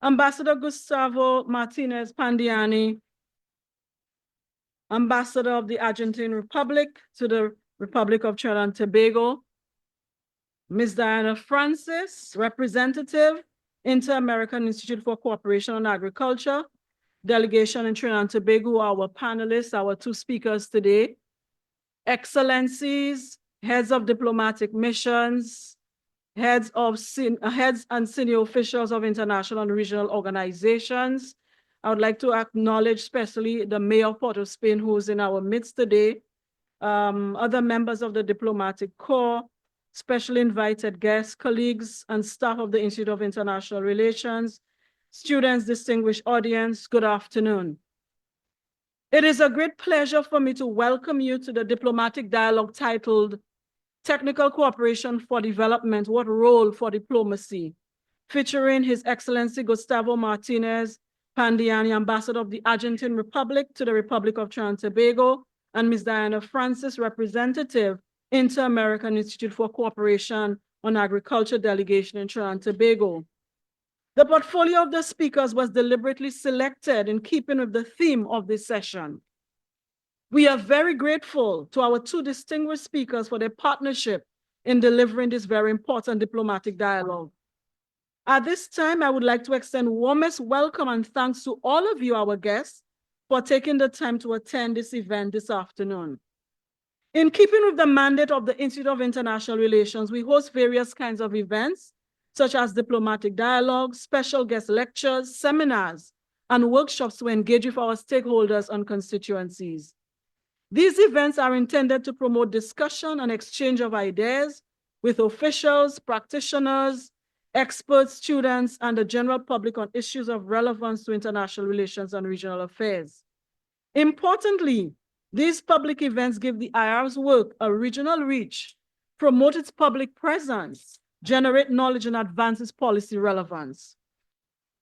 Ambassador Gustavo Martinez Pandiani, Ambassador of the Argentine Republic to the Republic of Trinidad and Tobago, Ms. Diana Francis, Representative, Inter-American Institute for Cooperation on Agriculture, delegation in Trinidad and Tobago, our panelists, our two speakers today, Excellencies, heads of diplomatic missions, heads and senior officials of international and regional organizations. I would like to acknowledge especially the Mayor of Port-of-Spain, who's in our midst today, other members of the diplomatic corps, specially invited guests, colleagues, and staff of the Institute of International Relations, students, distinguished audience, good afternoon. It is a great pleasure for me to welcome you to the diplomatic dialogue titled Technical Cooperation for Development, What Role for Diplomacy, featuring His Excellency Gustavo Martinez Pandiani, Ambassador of the Argentine Republic to the Republic of Trinidad and Tobago, and Ms. Diana Francis, Representative, Inter-American Institute for Cooperation on Agriculture Delegation in Trinidad and Tobago. The portfolio of the speakers was deliberately selected in keeping with the theme of this session. We are very grateful to our two distinguished speakers for their partnership in delivering this very important diplomatic dialogue. At this time, I would like to extend warmest welcome and thanks to all of you, our guests, for taking the time to attend this event this afternoon. In keeping with the mandate of the Institute of International Relations, we host various kinds of events, such as diplomatic dialogues, special guest lectures, seminars, and workshops to engage with our stakeholders and constituencies. These events are intended to promote discussion and exchange of ideas with officials, practitioners, experts, students, and the general public on issues of relevance to international relations and regional affairs. Importantly, these public events give the IR's work a regional reach, promote its public presence, generate knowledge, and advance its policy relevance.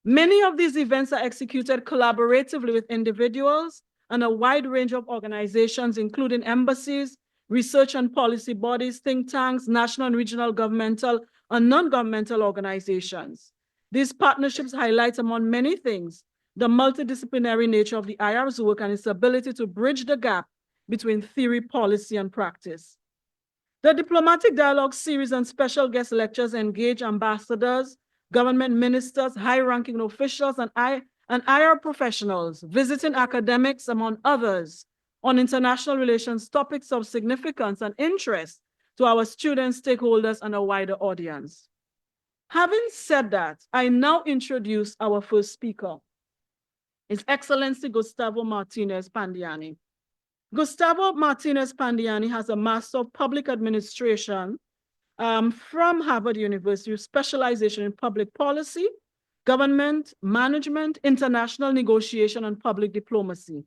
Many of these events are executed collaboratively with individuals and a wide range of organizations, including embassies, research and policy bodies, think tanks, national and regional governmental and non-governmental organizations. These partnerships highlight, among many things, the multidisciplinary nature of the IR's work and its ability to bridge the gap between theory, policy, and practice. The Diplomatic Dialogue series and special guest lectures engage ambassadors, government ministers, high-ranking officials, and IR professionals, visiting academics, among others, on international relations topics of significance and interest to our students, stakeholders, and a wider audience. Having said that, I now introduce our first speaker, His Excellency Gustavo Martinez Pandiani. Gustavo Martinez Pandiani has a Master of Public Administration from Harvard University with specialization in public policy, government, management, international negotiation, and public diplomacy.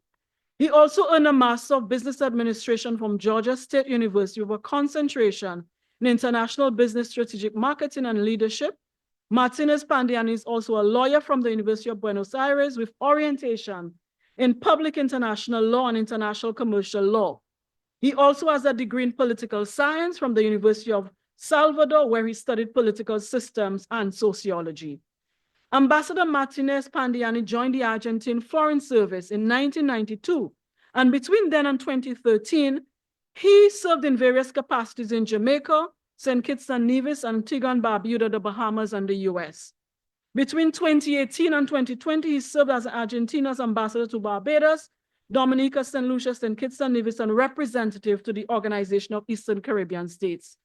He also earned a Master of Business Administration from Georgia State University with a concentration in international business strategic marketing and leadership. Martinez Pandiani is also a lawyer from the University of Buenos Aires with orientation in public international law and international commercial law. He also has a degree in political science from the University of Salvador, where he studied political systems and sociology. Ambassador Martinez Pandiani joined the Argentine Foreign Service in 1992, and between then and 2013, he served in various capacities in Jamaica, St. Kitts and Nevis, Antigua and Barbuda, the Bahamas, and the US. Between 2018 and 2020, he served as Argentina's ambassador to Barbados, Dominica, St. Lucia, St. Kitts and Nevis, and representative to the Organization of Eastern Caribbean States.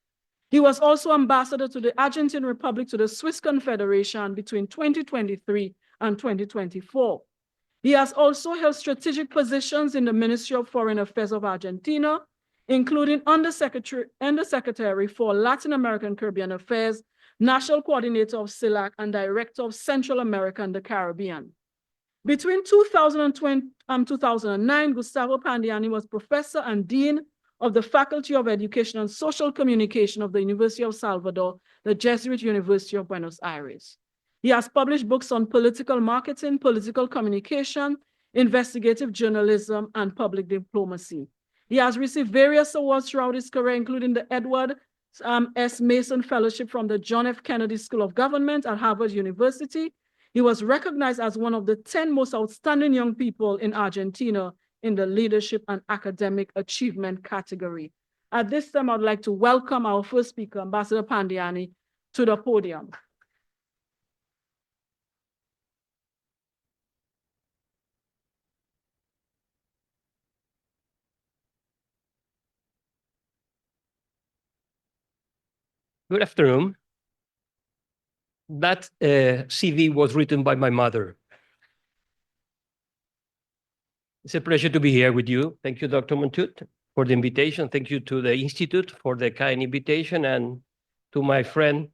He was also ambassador to the Argentine Republic to the Swiss Confederation between 2023 and 2024. He has also held strategic positions in the Ministry of Foreign Affairs of Argentina, including Undersecretary for Latin American Caribbean Affairs, National Coordinator of CELAC, and Director of Central America and the Caribbean. Between 2020 and 2009, Gustavo Pandiani was Professor and Dean of the Faculty of Education and Social Communication of the University of Salvador, the Jesuit University of Buenos Aires. He has published books on political marketing, political communication, investigative journalism, and public diplomacy. He has received various awards throughout his career, including the Edward S. Mason Fellowship from the John F. Kennedy School of Government at Harvard University. He was recognized as one of the 10 most outstanding young people in Argentina in the leadership and academic achievement category. At this time, I'd like to welcome our first speaker, Ambassador Pandiani, to the podium. Good afternoon. That CV was written by my mother. It's a pleasure to be here with you. Thank you, Dr. Montut, for the invitation. Thank you to the Institute for the kind invitation, and to my friend,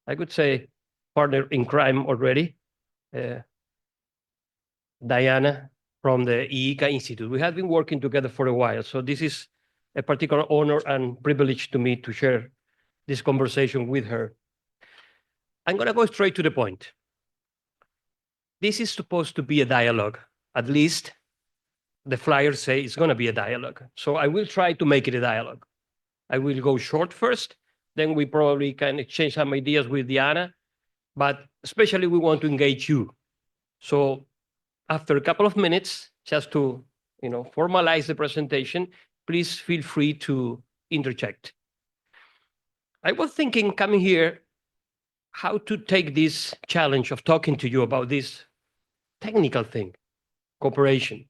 I could say partner in crime already, Diana from the IICA Institute. We have been working together for a while, so this is a particular honor and privilege to me to share this conversation with her. I'm going to go straight to the point. This is supposed to be a dialogue. At least the flyers say it's going to be a dialogue. So I will try to make it a dialogue. I will go short first, then we probably can exchange some ideas with Diana, but especially we want to engage you. So after a couple of minutes, just to formalize the presentation, please feel free to interject. I was thinking coming here how to take this challenge of talking to you about this technical thing, cooperation,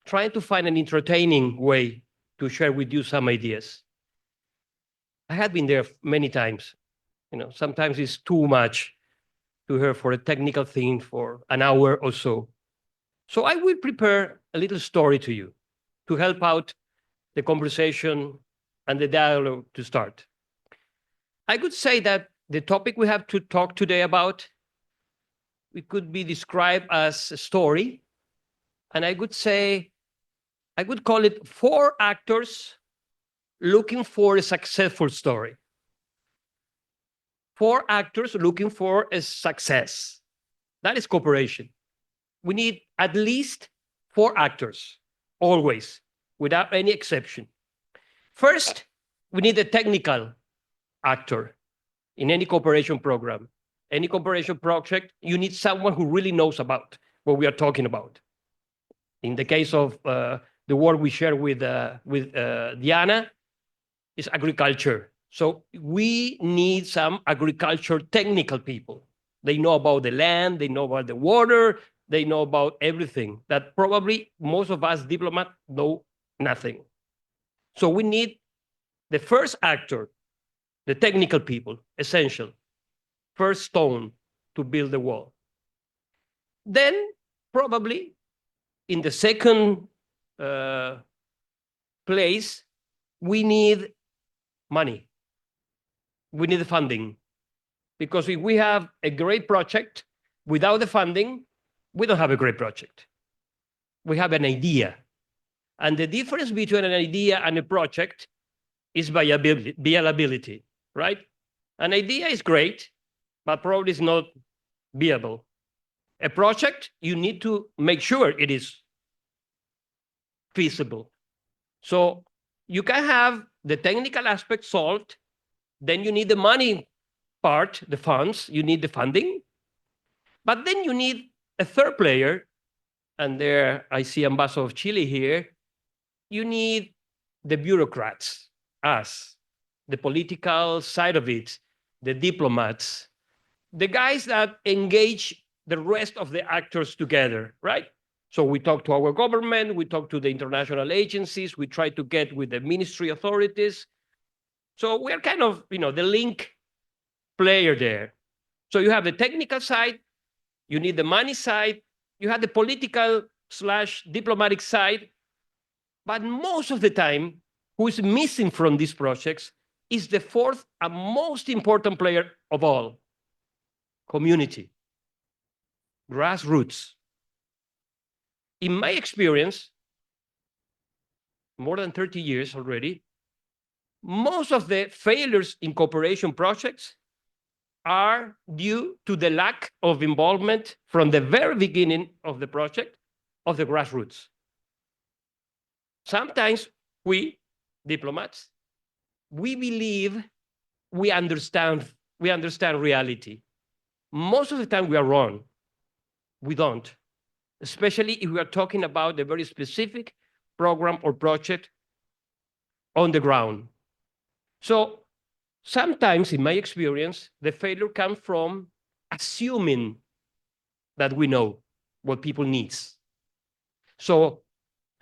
trying to find an entertaining way to share with you some ideas. I have been there many times. Sometimes it's too much to hear for a technical thing for an hour or so. So I will prepare a little story to you to help out the conversation and the dialogue to start. I could say that the topic we have to talk today about, it could be described as a story. And I could call it 4 actors looking for a successful story. 4 actors looking for a success. That is cooperation. We need at least 4 actors, always, without any exception. First, we need a technical actor in any cooperation program. Any cooperation project, you need someone who really knows about what we are talking about. In the case of the work we share with Diana, is agriculture. So we need some agriculture technical people. They know about the land, they know about the water, they know about everything that probably most of us diplomats know nothing. So we need the first actor, the technical people, essential. First stone to build the wall. Then probably in the second place, we need money. We need the funding. Because if we have a great project, without the funding, we don't have a great project. We have an idea. And the difference between an idea and a project is viability, right? An idea is great, but probably is not viable. A project, you need to make sure it is feasible. So you can have the technical aspect solved, then you need the money part, the funds, you need the funding, but then you need a third player, and there I see Ambassador of Chile here, you need the bureaucrats, us, the political side of it, the diplomats, the guys that engage the rest of the actors together, right? So we talk to our government, we talk to the international agencies, we try to get with the ministry authorities. So we're kind of, the link player there. So you have the technical side, you need the money side, you have the political / diplomatic side, but most of the time, who is missing from these projects is the fourth and most important player of all, community, grassroots. In my experience, more than 30 years already, most of the failures in cooperation projects are due to the lack of involvement from the very beginning of the project of the grassroots. Sometimes we, diplomats, we believe we understand reality. Most of the time we are wrong. We don't, especially if we are talking about a very specific program or project on the ground. So sometimes, in my experience, the failure comes from assuming that we know what people needs. So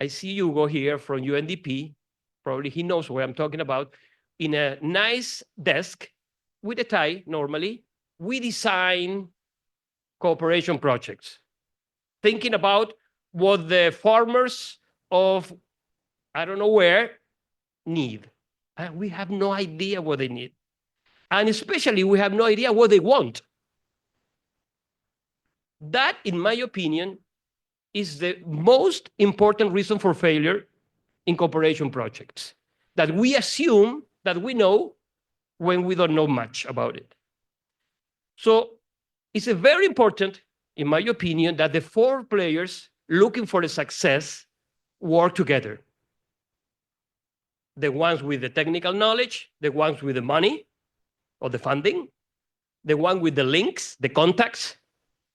I see Hugo here from UNDP. Probably he knows what I'm talking about. In a nice desk with a tie, normally, we design cooperation projects, thinking about what the farmers of I don't know where need. And we have no idea what they need. And especially, we have no idea what they want. That, in my opinion, is the most important reason for failure in cooperation projects, that we assume that we know when we don't know much about it. So it's a very important, in my opinion, that the four players looking for a success work together. The ones with the technical knowledge, the ones with the money or the funding, the one with the links, the contacts,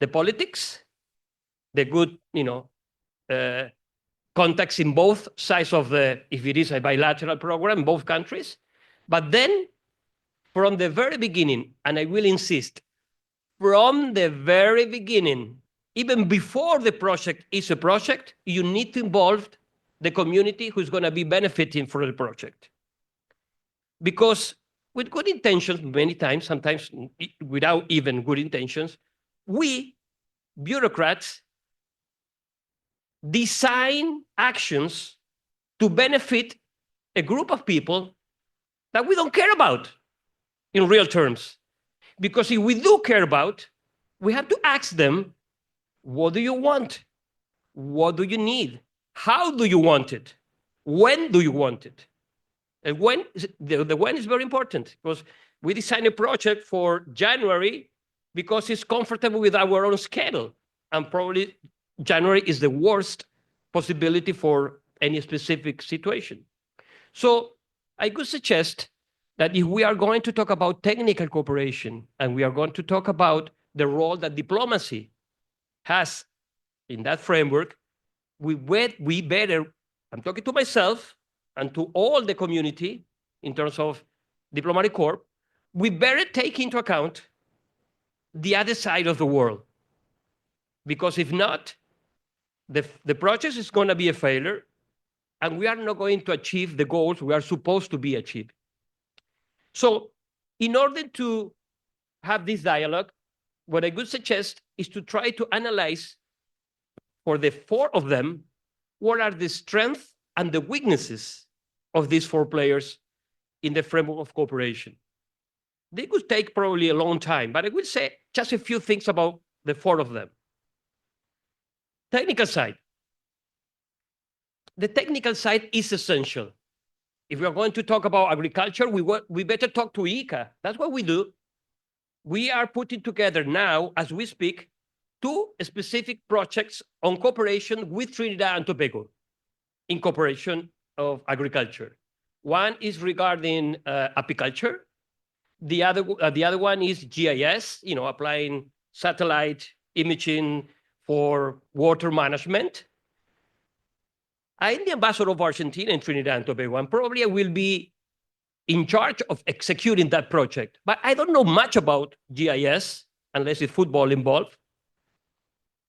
the politics, the good, contacts in both sides of the, if it is a bilateral program, both countries. But then, from the very beginning, and I will insist, from the very beginning, even before the project is a project, you need to involve the community who's going to be benefiting from the project. Because with good intentions, many times, sometimes without even good intentions, we, bureaucrats, design actions to benefit a group of people that we don't care about in real terms. Because if we do care about, we have to ask them, what do you want? What do you need? How do you want it? When do you want it? And when, the when is very important, because we design a project for January because it's comfortable with our own schedule. And probably January is the worst possibility for any specific situation. So I could suggest that if we are going to talk about technical cooperation and we are going to talk about the role that diplomacy has in that framework, we better, I'm talking to myself and to all the community in terms of diplomatic corps, we better take into account the other side of the world. Because if not, the project is going to be a failure and we are not going to achieve the goals we are supposed to be achieved. So in order to have this dialogue, what I would suggest is to try to analyze for the four of them, what are the strengths and the weaknesses of these four players in the framework of cooperation. They could take probably a long time, but I will say just a few things about the four of them. Technical side. The technical side is essential. If we are going to talk about agriculture, we better talk to IICA. That's what we do. We are putting together now, as we speak, two specific projects on cooperation with Trinidad and Tobago in cooperation of agriculture. One is regarding apiculture. The other one is GIS, applying satellite imaging for water management. I'm the ambassador of Argentina in Trinidad and Tobago, and probably I will be in charge of executing that project. But I don't know much about GIS, unless it's football involved.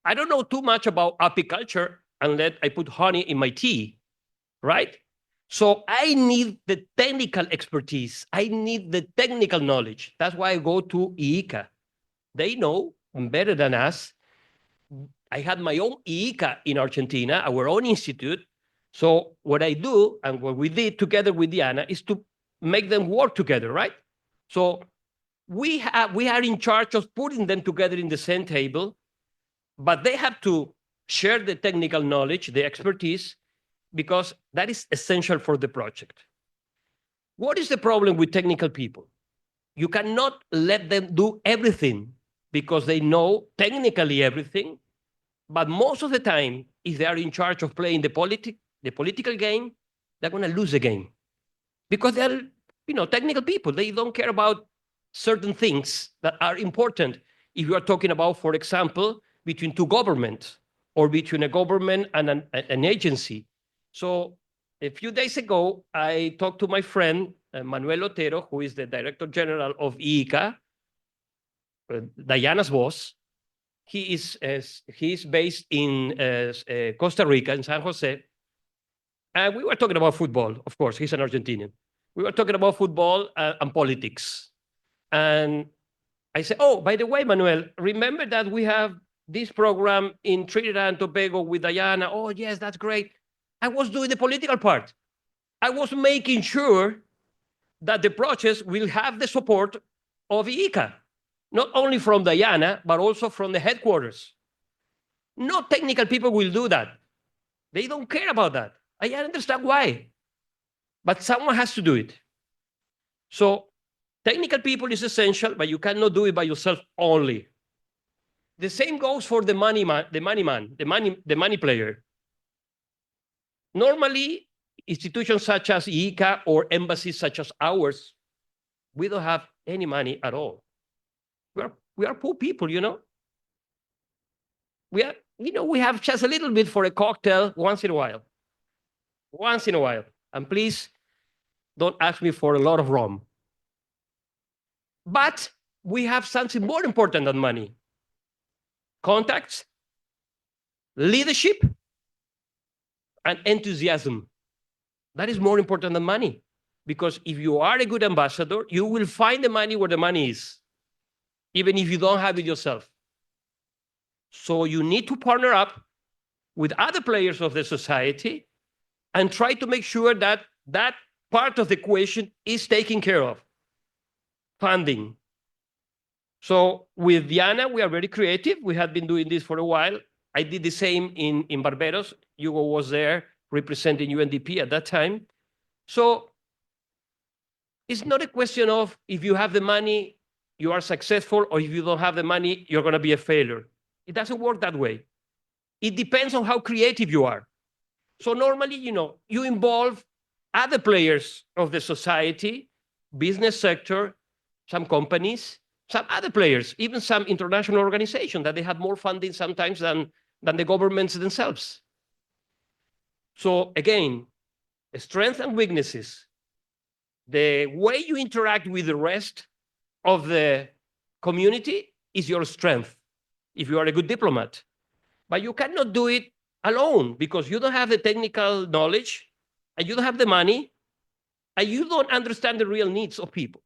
I don't know too much about apiculture unless I put honey in my tea, right? So I need the technical expertise. I need the technical knowledge. That's why I go to IICA. They know better than us. I had my own IICA in Argentina, our own institute. So what I do and what we did together with Diana is to make them work together, right? So we are in charge of putting them together in the same table, but they have to share the technical knowledge, the expertise, because that is essential for the project. What is the problem with technical people? You cannot let them do everything because they know technically everything, but most of the time, if they are in charge of playing the political game, they're going to lose the game because they're technical people. They don't care about certain things that are important. If you are talking about, for example, between two governments or between a government and an agency. So a few days ago, I talked to my friend, Manuel Otero, who is the Director General of IICA, Diana's boss. He is based in Costa Rica, in San Jose. And we were talking about football, of course. He's an Argentinian. We were talking about football and politics. And I said, oh, by the way, Manuel, remember that we have this program in Trinidad and Tobago with Diana. Oh, yes, that's great. I was doing the political part. I was making sure that the process will have the support of IICA, not only from Diana, but also from the headquarters. No technical people will do that. They don't care about that. I understand why, but someone has to do it. So technical people is essential, but you cannot do it by yourself only. The same goes for the money player. Normally, institutions such as IICA or embassies such as ours, we don't have any money at all. We are poor people, We have just a little bit for a cocktail once in a while. Once in a while. And please don't ask me for a lot of rum. But we have something more important than money. Contacts, leadership, and enthusiasm. That is more important than money. Because if you are a good ambassador, you will find the money where the money is, even if you don't have it yourself. So you need to partner up with other players of the society and try to make sure that that part of the equation is taken care of. Funding. So with Diana, we are very creative. We have been doing this for a while. I did the same in Barbados. Hugo was there representing UNDP at that time. So it's not a question of if you have the money, you are successful, or if you don't have the money, you're going to be a failure. It doesn't work that way. It depends on how creative you are. So normally, you involve other players of the society, business sector, some companies, some other players, even some international organizations that they have more funding sometimes than the governments themselves. So again, strengths and weaknesses. The way you interact with the rest of the community is your strength, if you are a good diplomat. But you cannot do it alone because you don't have the technical knowledge, and you don't have the money, and you don't understand the real needs of people.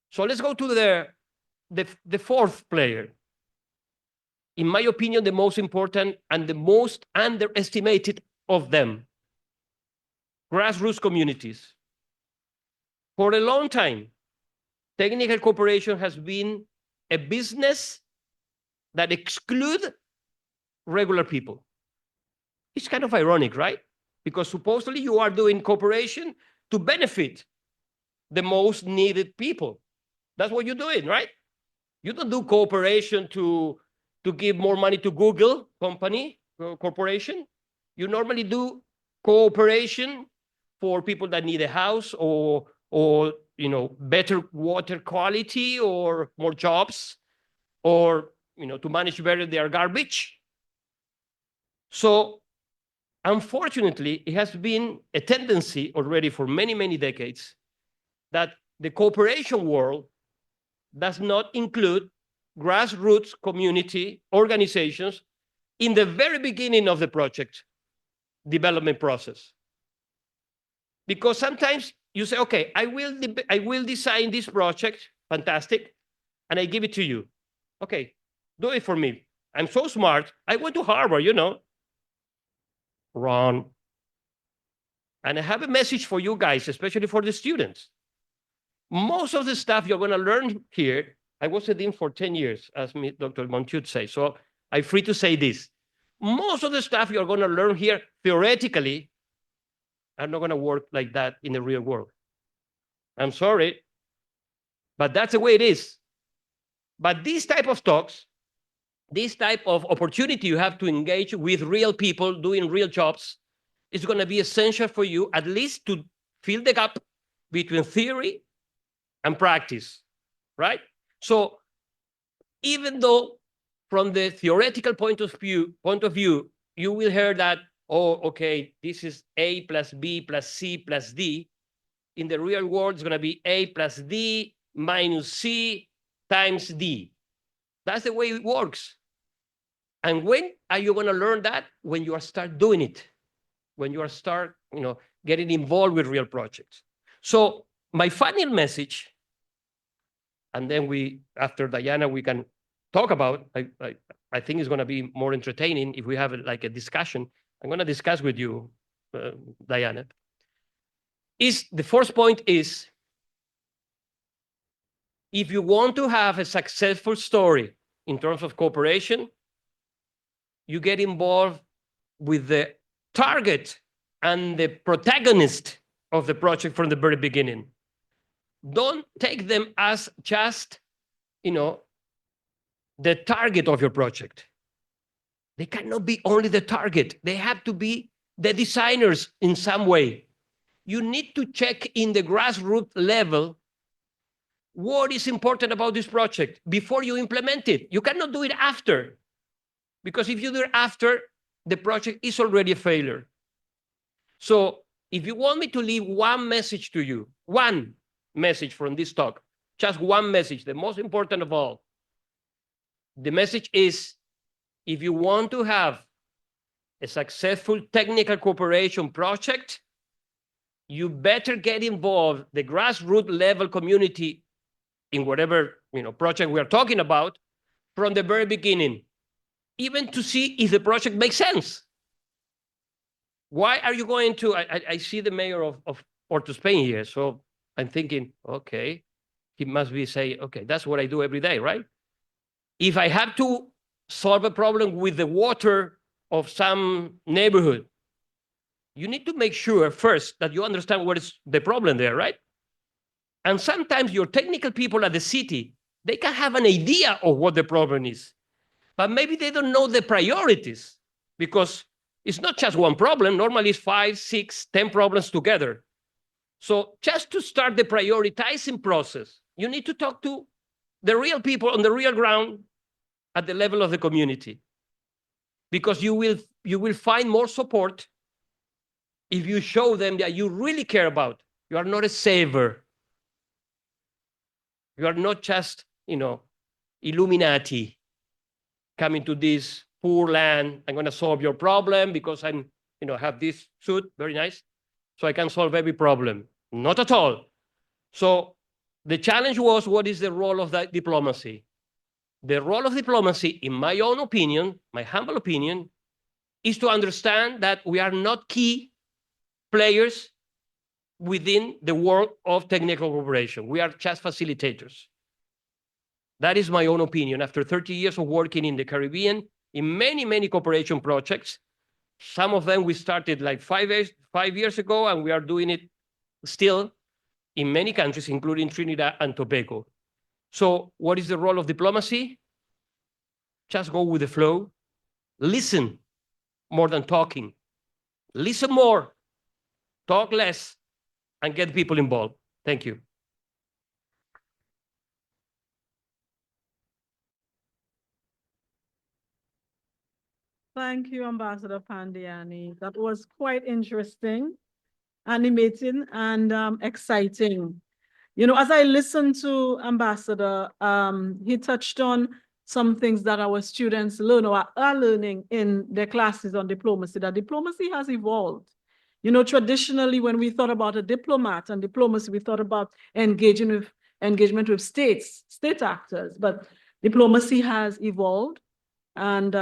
So let's go to the fourth player. In my opinion, the most important and the most underestimated of them, grassroots communities. For a long time, technical cooperation has been a business that excludes regular people. It's kind of ironic, right? Because supposedly you are doing cooperation to benefit the most needed people. That's what you're doing, right? You don't do cooperation to give more money to Google corporation. You normally do cooperation for people that need a house or better water quality or more jobs or to manage better their garbage. So unfortunately, it has been a tendency already for many, many decades that the cooperation world does not include grassroots community organizations in the very beginning of the project development process. Because sometimes you say, okay, I will design this project, fantastic, and I give it to you. Okay, do it for me. I'm so smart. I went to Harvard, Wrong. And I have a message for you guys, especially for the students. Most of the stuff you're going to learn here, I was a dean for 10 years, as Dr. Monchut says, so I'm free to say this. Most of the stuff you're going to learn here, theoretically, are not going to work like that in the real world. I'm sorry, but that's the way it is. But these type of talks, this type of opportunity you have to engage with real people doing real jobs is going to be essential for you, at least to fill the gap between theory and practice, right? So even though from the theoretical point of view, you will hear that, oh, okay, this is A plus B plus C plus D. In the real world, it's going to be A plus D minus C times D. That's the way it works. And when are you going to learn that? When you start doing it, when you start, getting involved with real projects. So my final message, and then after Diana, we can talk about, I think it's going to be more entertaining if we have like a discussion. I'm going to discuss with you, Diana. The first point is, if you want to have a successful story in terms of cooperation, you get involved with the target and the protagonist of the project from the very beginning. Don't take them as just, the target of your project. They cannot be only the target. They have to be the designers in some way. You need to check in the grassroots level what is important about this project before you implement it. You cannot do it after, because if you do it after, the project is already a failure. So if you want me to leave one message to you, one message from this talk, just one message, the most important of all, the message is, if you want to have a successful technical cooperation project, you better get involved the grassroots level community in whatever project we are talking about from the very beginning, even to see if the project makes sense. Why are you going to? I see the mayor of Porto Spain here, so I'm thinking, okay, he must be saying, okay, that's what I do every day, right? If I have to solve a problem with the water of some neighborhood, you need to make sure first that you understand what is the problem there, right? And sometimes your technical people at the city, they can have an idea of what the problem is, but maybe they don't know the priorities, because it's not just one problem. Normally it's 5, 6, 10 problems together. So just to start the prioritizing process, you need to talk to the real people on the real ground at the level of the community, because you will find more support if you show them that you really care about. You are not a saver. You are not just, Illuminati coming to this poor land. I'm going to solve your problem because I'm, have this suit, very nice, so I can solve every problem. Not at all. So the challenge was, what is the role of that diplomacy? The role of diplomacy, in my own opinion, my humble opinion, is to understand that we are not key players within the world of technical cooperation. We are just facilitators. That is my own opinion. After 30 years of working in the Caribbean, in many, many cooperation projects, some of them we started like 5 years ago, and we are doing it still in many countries, including Trinidad and Tobago. So what is the role of diplomacy? Just go with the flow. Listen more than talking. Listen more, talk less, and get people involved. Thank you. Thank you, Ambassador Pandiani. That was quite interesting, animating, and exciting. As I listened to Ambassador, he touched on some things that our students learn or are learning in their classes on diplomacy, that diplomacy has evolved. Traditionally, when we thought about a diplomat and diplomacy, we thought about engagement with state actors, but diplomacy has evolved, and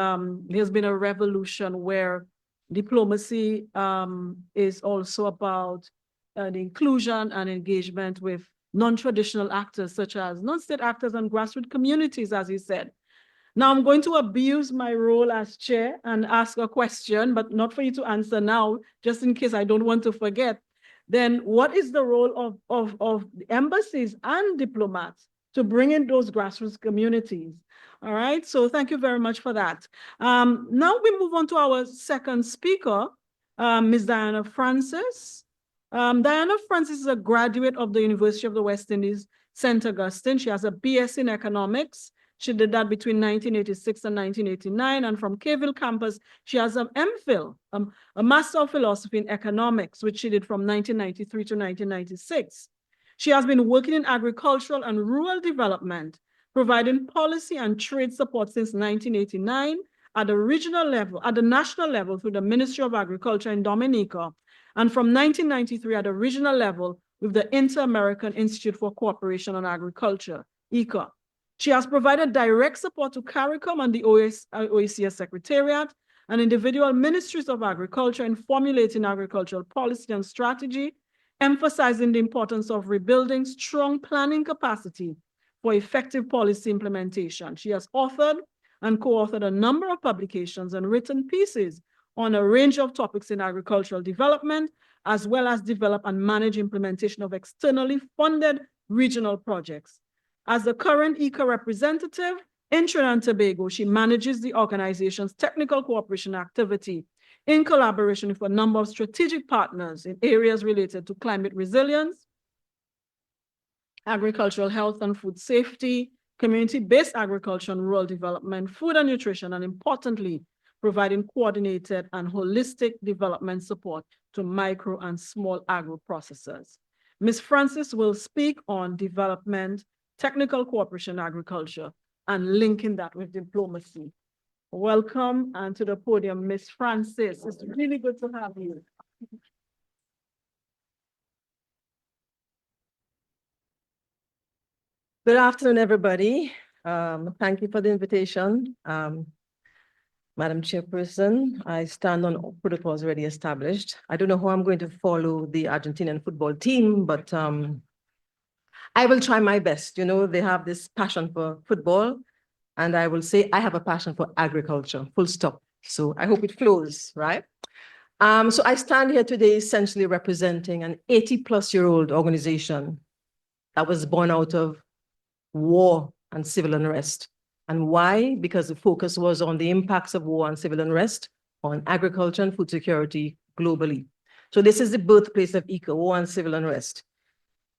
there's been a revolution where diplomacy is also about the inclusion and engagement with non-traditional actors, such as non-state actors and grassroots communities, as you said. Now, I'm going to abuse my role as chair and ask a question, but not for you to answer now, just in case I don't want to forget. Then what is the role of embassies and diplomats to bring in those grassroots communities? All right, so thank you very much for that. Now we move on to our second speaker, Ms. Diana Francis. Diana Francis is a graduate of the University of the West Indies, St. Augustine. She has a BS in economics. She did that between 1986 and 1989. And from Caville campus, she has an MPhil, a Master of Philosophy in Economics, which she did from 1993 to 1996. She has been working in agricultural and rural development, providing policy and trade support since 1989 at the regional level, at the national level through the Ministry of Agriculture in Dominica, and from 1993 at the regional level with the Inter-American Institute for Cooperation on Agriculture, IICA. She has provided direct support to CARICOM and the IICA Secretariat and individual ministries of agriculture in formulating agricultural policy and strategy, emphasizing the importance of rebuilding strong planning capacity for effective policy implementation. She has authored and co-authored a number of publications and written pieces on a range of topics in agricultural development, as well as develop and manage implementation of externally funded regional projects. As the current IICA representative in Trinidad and Tobago, she manages the organization's technical cooperation activity in collaboration with a number of strategic partners in areas related to climate resilience, agricultural health and food safety, community-based agriculture and rural development, food and nutrition, and importantly, providing coordinated and holistic development support to micro and small agro processors. Ms. Francis will speak on development, technical cooperation, agriculture, and linking that with diplomacy. Welcome and to the podium, Ms. Francis. It's really good to have you. Good afternoon, everybody. Thank you for the invitation. Madam Chairperson, I stand on protocols already established. I don't know how I'm going to follow the Argentinian football team, but I will try my best. You know, they have this passion for football, and I will say I have a passion for agriculture, full stop. So I hope it flows, right? So I stand here today essentially representing an 80-plus-year-old organization that was born out of war and civil unrest. And why? Because the focus was on the impacts of war and civil unrest on agriculture and food security globally. So this is the birthplace of IICA, war and civil unrest.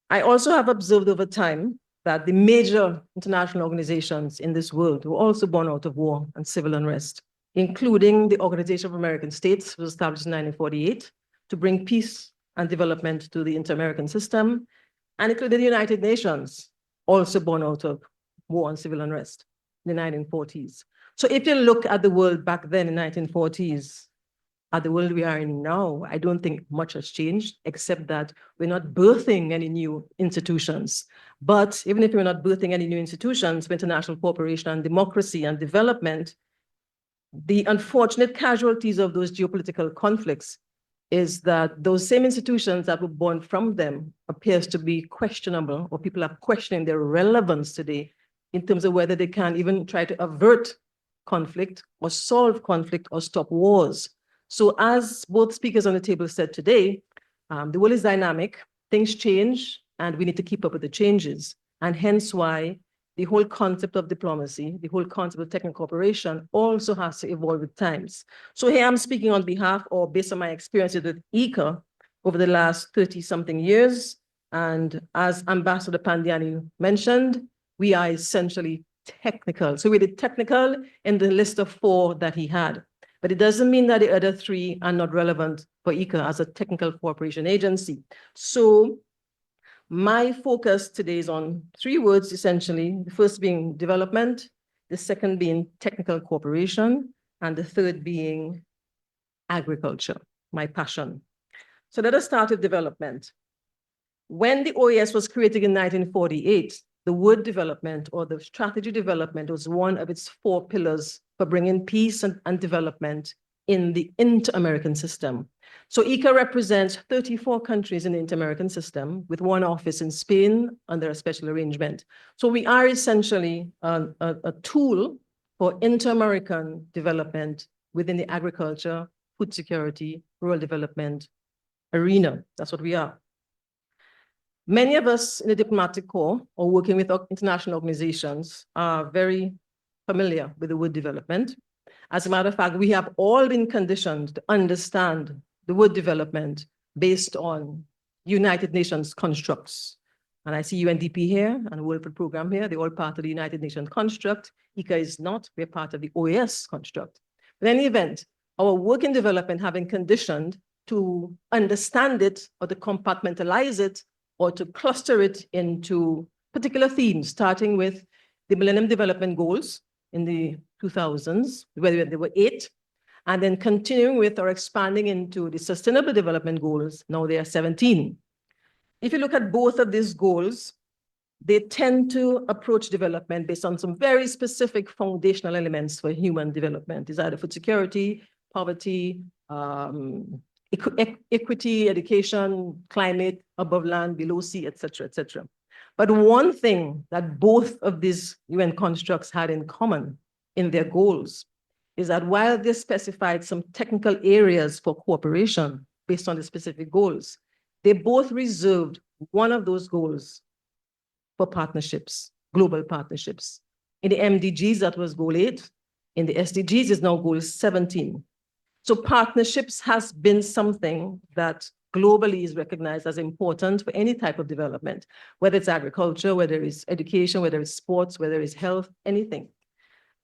I also have observed over time that the major international organizations in this world were also born out of war and civil unrest, including the Organization of American States, which was established in 1948 to bring peace and development to the Inter-American system, and including the United Nations, also born out of war and civil unrest in the 1940s. So if you look at the world back then in the 1940s, at the world we are in now, I don't think much has changed, except that we're not birthing any new institutions. But even if we're not birthing any new institutions for international cooperation and democracy and development, the unfortunate casualties of those geopolitical conflicts is that those same institutions that were born from them appears to be questionable, or people are questioning their relevance today in terms of whether they can even try to avert conflict or solve conflict or stop wars. So as both speakers on the table said today, the world is dynamic, things change, and we need to keep up with the changes. And hence why the whole concept of diplomacy, the whole concept of technical cooperation also has to evolve with times. So here I'm speaking on behalf, or based on my experiences with IICA over the last 30-something years. And as Ambassador Pandiani mentioned, we are essentially technical. So we did technical in the list of 4 that he had. But it doesn't mean that the other 3 are not relevant for IICA as a technical cooperation agency. So my focus today is on 3 words, essentially. The first being development, the second being technical cooperation, and the third being agriculture, my passion. So let us start with development. When the OAS was created in 1948, the word development, or the strategy development, was one of its 4 pillars for bringing peace and development in the Inter-American system. So IICA represents 34 countries in the Inter-American system, with 1 office in Spain under a special arrangement. So we are essentially a tool for Inter-American development within the agriculture, food security, rural development arena. That's what we are. Many of us in the diplomatic corps or working with international organizations are very familiar with the word development. As a matter of fact, we have all been conditioned to understand the word development based on United Nations constructs. And I see UNDP here and World Food Program here. They're all part of the United Nations construct. IICA is not. We're part of the OAS construct. In any event, our work in development have been conditioned to understand it or to compartmentalize it or to cluster it into particular themes, starting with the Millennium Development Goals in the 2000s, where there were 8, and then continuing with or expanding into the Sustainable Development Goals. Now there are 17. If you look at both of these goals, they tend to approach development based on some very specific foundational elements for human development. It's either food security, poverty, equity, education, climate, above land, below sea, et cetera, et cetera. But one thing that both of these UN constructs had in common in their goals is that while they specified some technical areas for cooperation based on the specific goals, they both reserved one of those goals for partnerships, global partnerships. In the MDGs, that was goal 8. In the SDGs is now goal 17. So partnerships has been something that globally is recognized as important for any type of development, whether it's agriculture, whether it's education, whether it's sports, whether it's health, anything.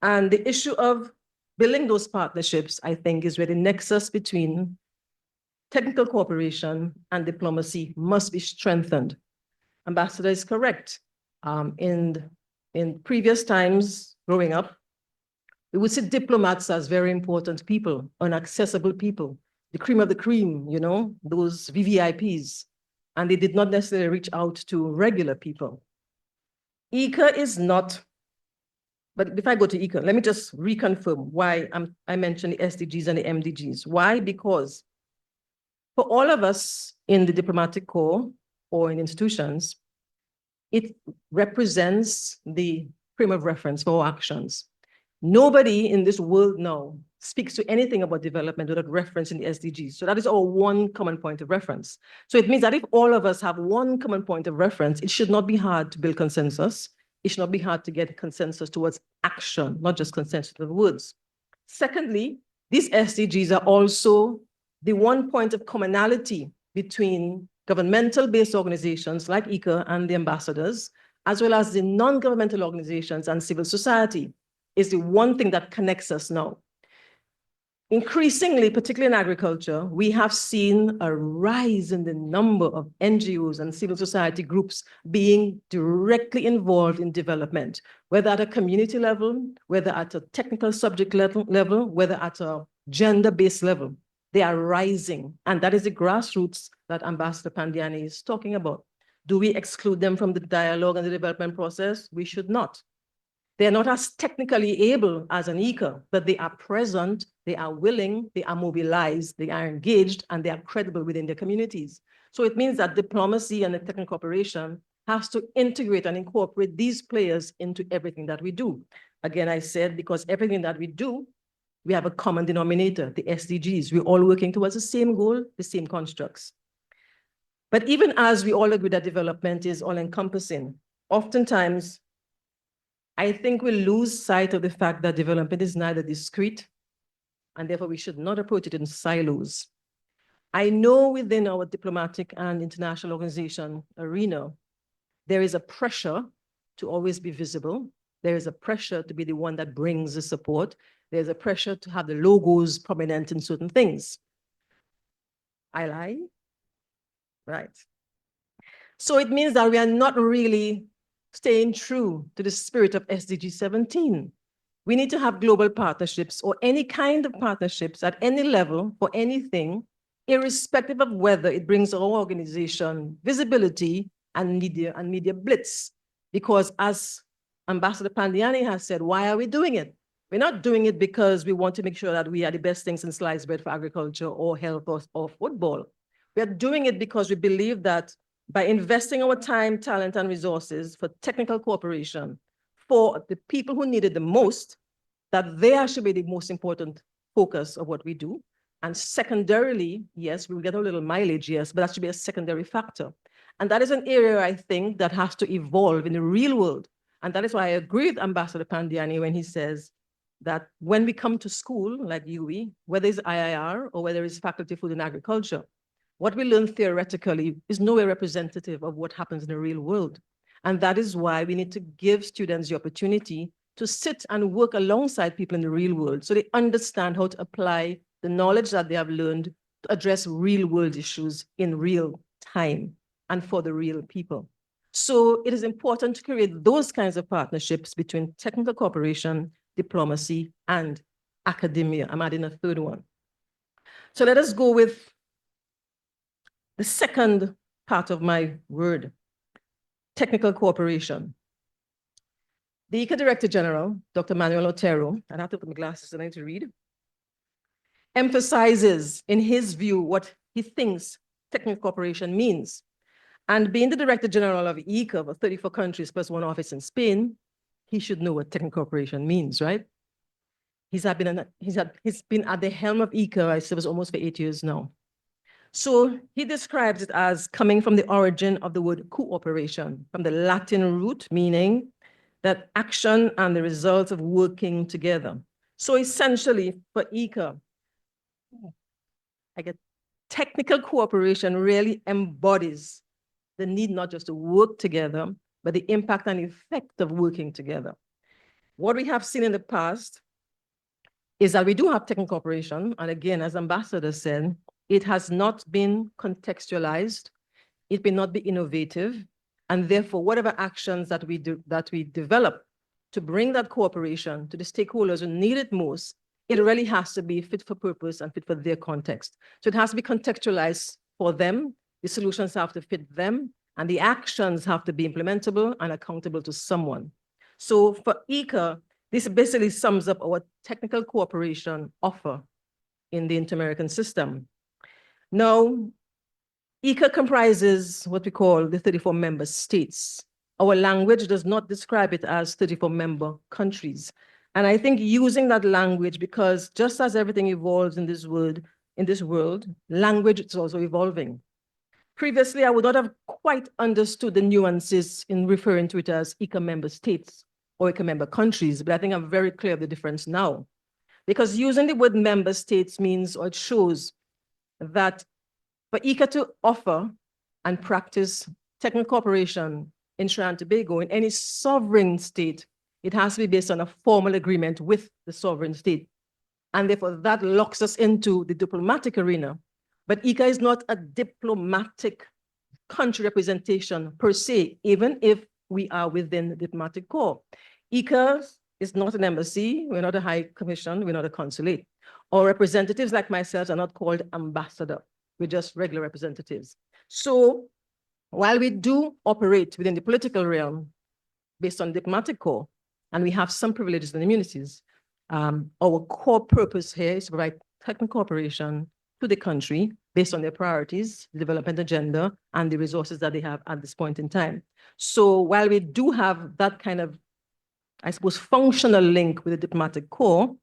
And the issue of building those partnerships, I think, is where the nexus between technical cooperation and diplomacy must be strengthened. Ambassador is correct. In previous times growing up, we would see diplomats as very important people, inaccessible people, the cream of the cream, you know, those VVIPs, and they did not necessarily reach out to regular people. IICA is not, but if I go to IICA, let me just reconfirm why I mentioned the SDGs and the MDGs. Why? Because for all of us in the diplomatic corps or in institutions, it represents the frame of reference for our actions. Nobody in this world now speaks to anything about development without reference in the SDGs. So that is our one common point of reference. So it means that if all of us have one common point of reference, it should not be hard to build consensus. It should not be hard to get consensus towards action, not just consensus of words. Secondly, these SDGs are also the one point of commonality between governmental-based organizations like IICA and the ambassadors, as well as the non-governmental organizations and civil society, is the one thing that connects us now. Increasingly, particularly in agriculture, we have seen a rise in the number of NGOs and civil society groups being directly involved in development, whether at a community level, whether at a technical subject level, whether at a gender-based level. They are rising, and that is the grassroots that Ambassador Pandiani is talking about. Do we exclude them from the dialogue and the development process? We should not. They're not as technically able as an IICA, but they are present, they are willing, they are mobilized, they are engaged, and they are credible within their communities. So it means that diplomacy and the technical cooperation has to integrate and incorporate these players into everything that we do. Again, I said, because everything that we do, we have a common denominator, the SDGs. We're all working towards the same goal, the same constructs. But even as we all agree that development is all-encompassing, oftentimes, I think we lose sight of the fact that development is neither discrete, and therefore we should not approach it in silos. I know within our diplomatic and international organization arena, there is a pressure to always be visible. There is a pressure to be the one that brings the support. There's a pressure to have the logos prominent in certain things. I lie? Right. So it means that we are not really staying true to the spirit of SDG 17. We need to have global partnerships or any kind of partnerships at any level for anything, irrespective of whether it brings our organization visibility and media blitz. Because as Ambassador Pandiani has said, why are we doing it? We're not doing it because we want to make sure that we are the best things in sliced bread for agriculture or health or football. We are doing it because we believe that by investing our time, talent, and resources for technical cooperation for the people who need it the most, that they should be the most important focus of what we do. And secondarily, yes, we'll get a little mileage, yes, but that should be a secondary factor. And that is an area, I think, that has to evolve in the real world. And that is why I agree with Ambassador Pandiani when he says that when we come to school, like U.W.I, whether it's IIR or whether it's Faculty of Food and Agriculture, what we learn theoretically is nowhere representative of what happens in the real world. And that is why we need to give students the opportunity to sit and work alongside people in the real world so they understand how to apply the knowledge that they have learned to address real world issues in real time and for the real people. So it is important to create those kinds of partnerships between technical cooperation, diplomacy, and academia. I'm adding a third one. So let us go with the second part of my word, technical cooperation. The IICA Director General, Dr. Manuel Otero, and I have to put my glasses on to read, emphasizes in his view what he thinks technical cooperation means. And being the Director General of IICA for 34 countries plus one office in Spain, he should know what technical cooperation means, right? He's been at the helm of IICA, I suppose, almost for 8 years now. So he describes it as coming from the origin of the word cooperation, from the Latin root, meaning that action and the result of working together. So essentially for IICA, technical cooperation really embodies the need not just to work together, but the impact and effect of working together. What we have seen in the past is that we do have technical cooperation. And again, as Ambassador said, it has not been contextualized. It may not be innovative. And therefore, whatever actions that we develop to bring that cooperation to the stakeholders who need it most, it really has to be fit for purpose and fit for their context. So it has to be contextualized for them. The solutions have to fit them, and the actions have to be implementable and accountable to someone. So for IICA, this basically sums up our technical cooperation offer in the Inter-American system. Now, IICA comprises what we call the 34 member states. Our language does not describe it as 34 member countries. And I think using that language, because just as everything evolves in this world, language is also evolving. Previously, I would not have quite understood the nuances in referring to it as IICA member states or IICA member countries, but I think I'm very clear of the difference now. Because using the word member states means, or it shows that for IICA to offer and practice technical cooperation in Trinidad and Tobago, in any sovereign state, it has to be based on a formal agreement with the sovereign state. And therefore, that locks us into the diplomatic arena. But IICA is not a diplomatic country representation per se, even if we are within the diplomatic corps. IICA is not an embassy, we're not a high commission, we're not a consulate. Our representatives like myself are not called ambassador, we're just regular representatives. So while we do operate within the political realm based on diplomatic corps, and we have some privileges and immunities, our core purpose here is to provide technical cooperation to the country based on their priorities, the development agenda, and the resources that they have at this point in time. So while we do have that kind of, I suppose, functional link with the diplomatic corps,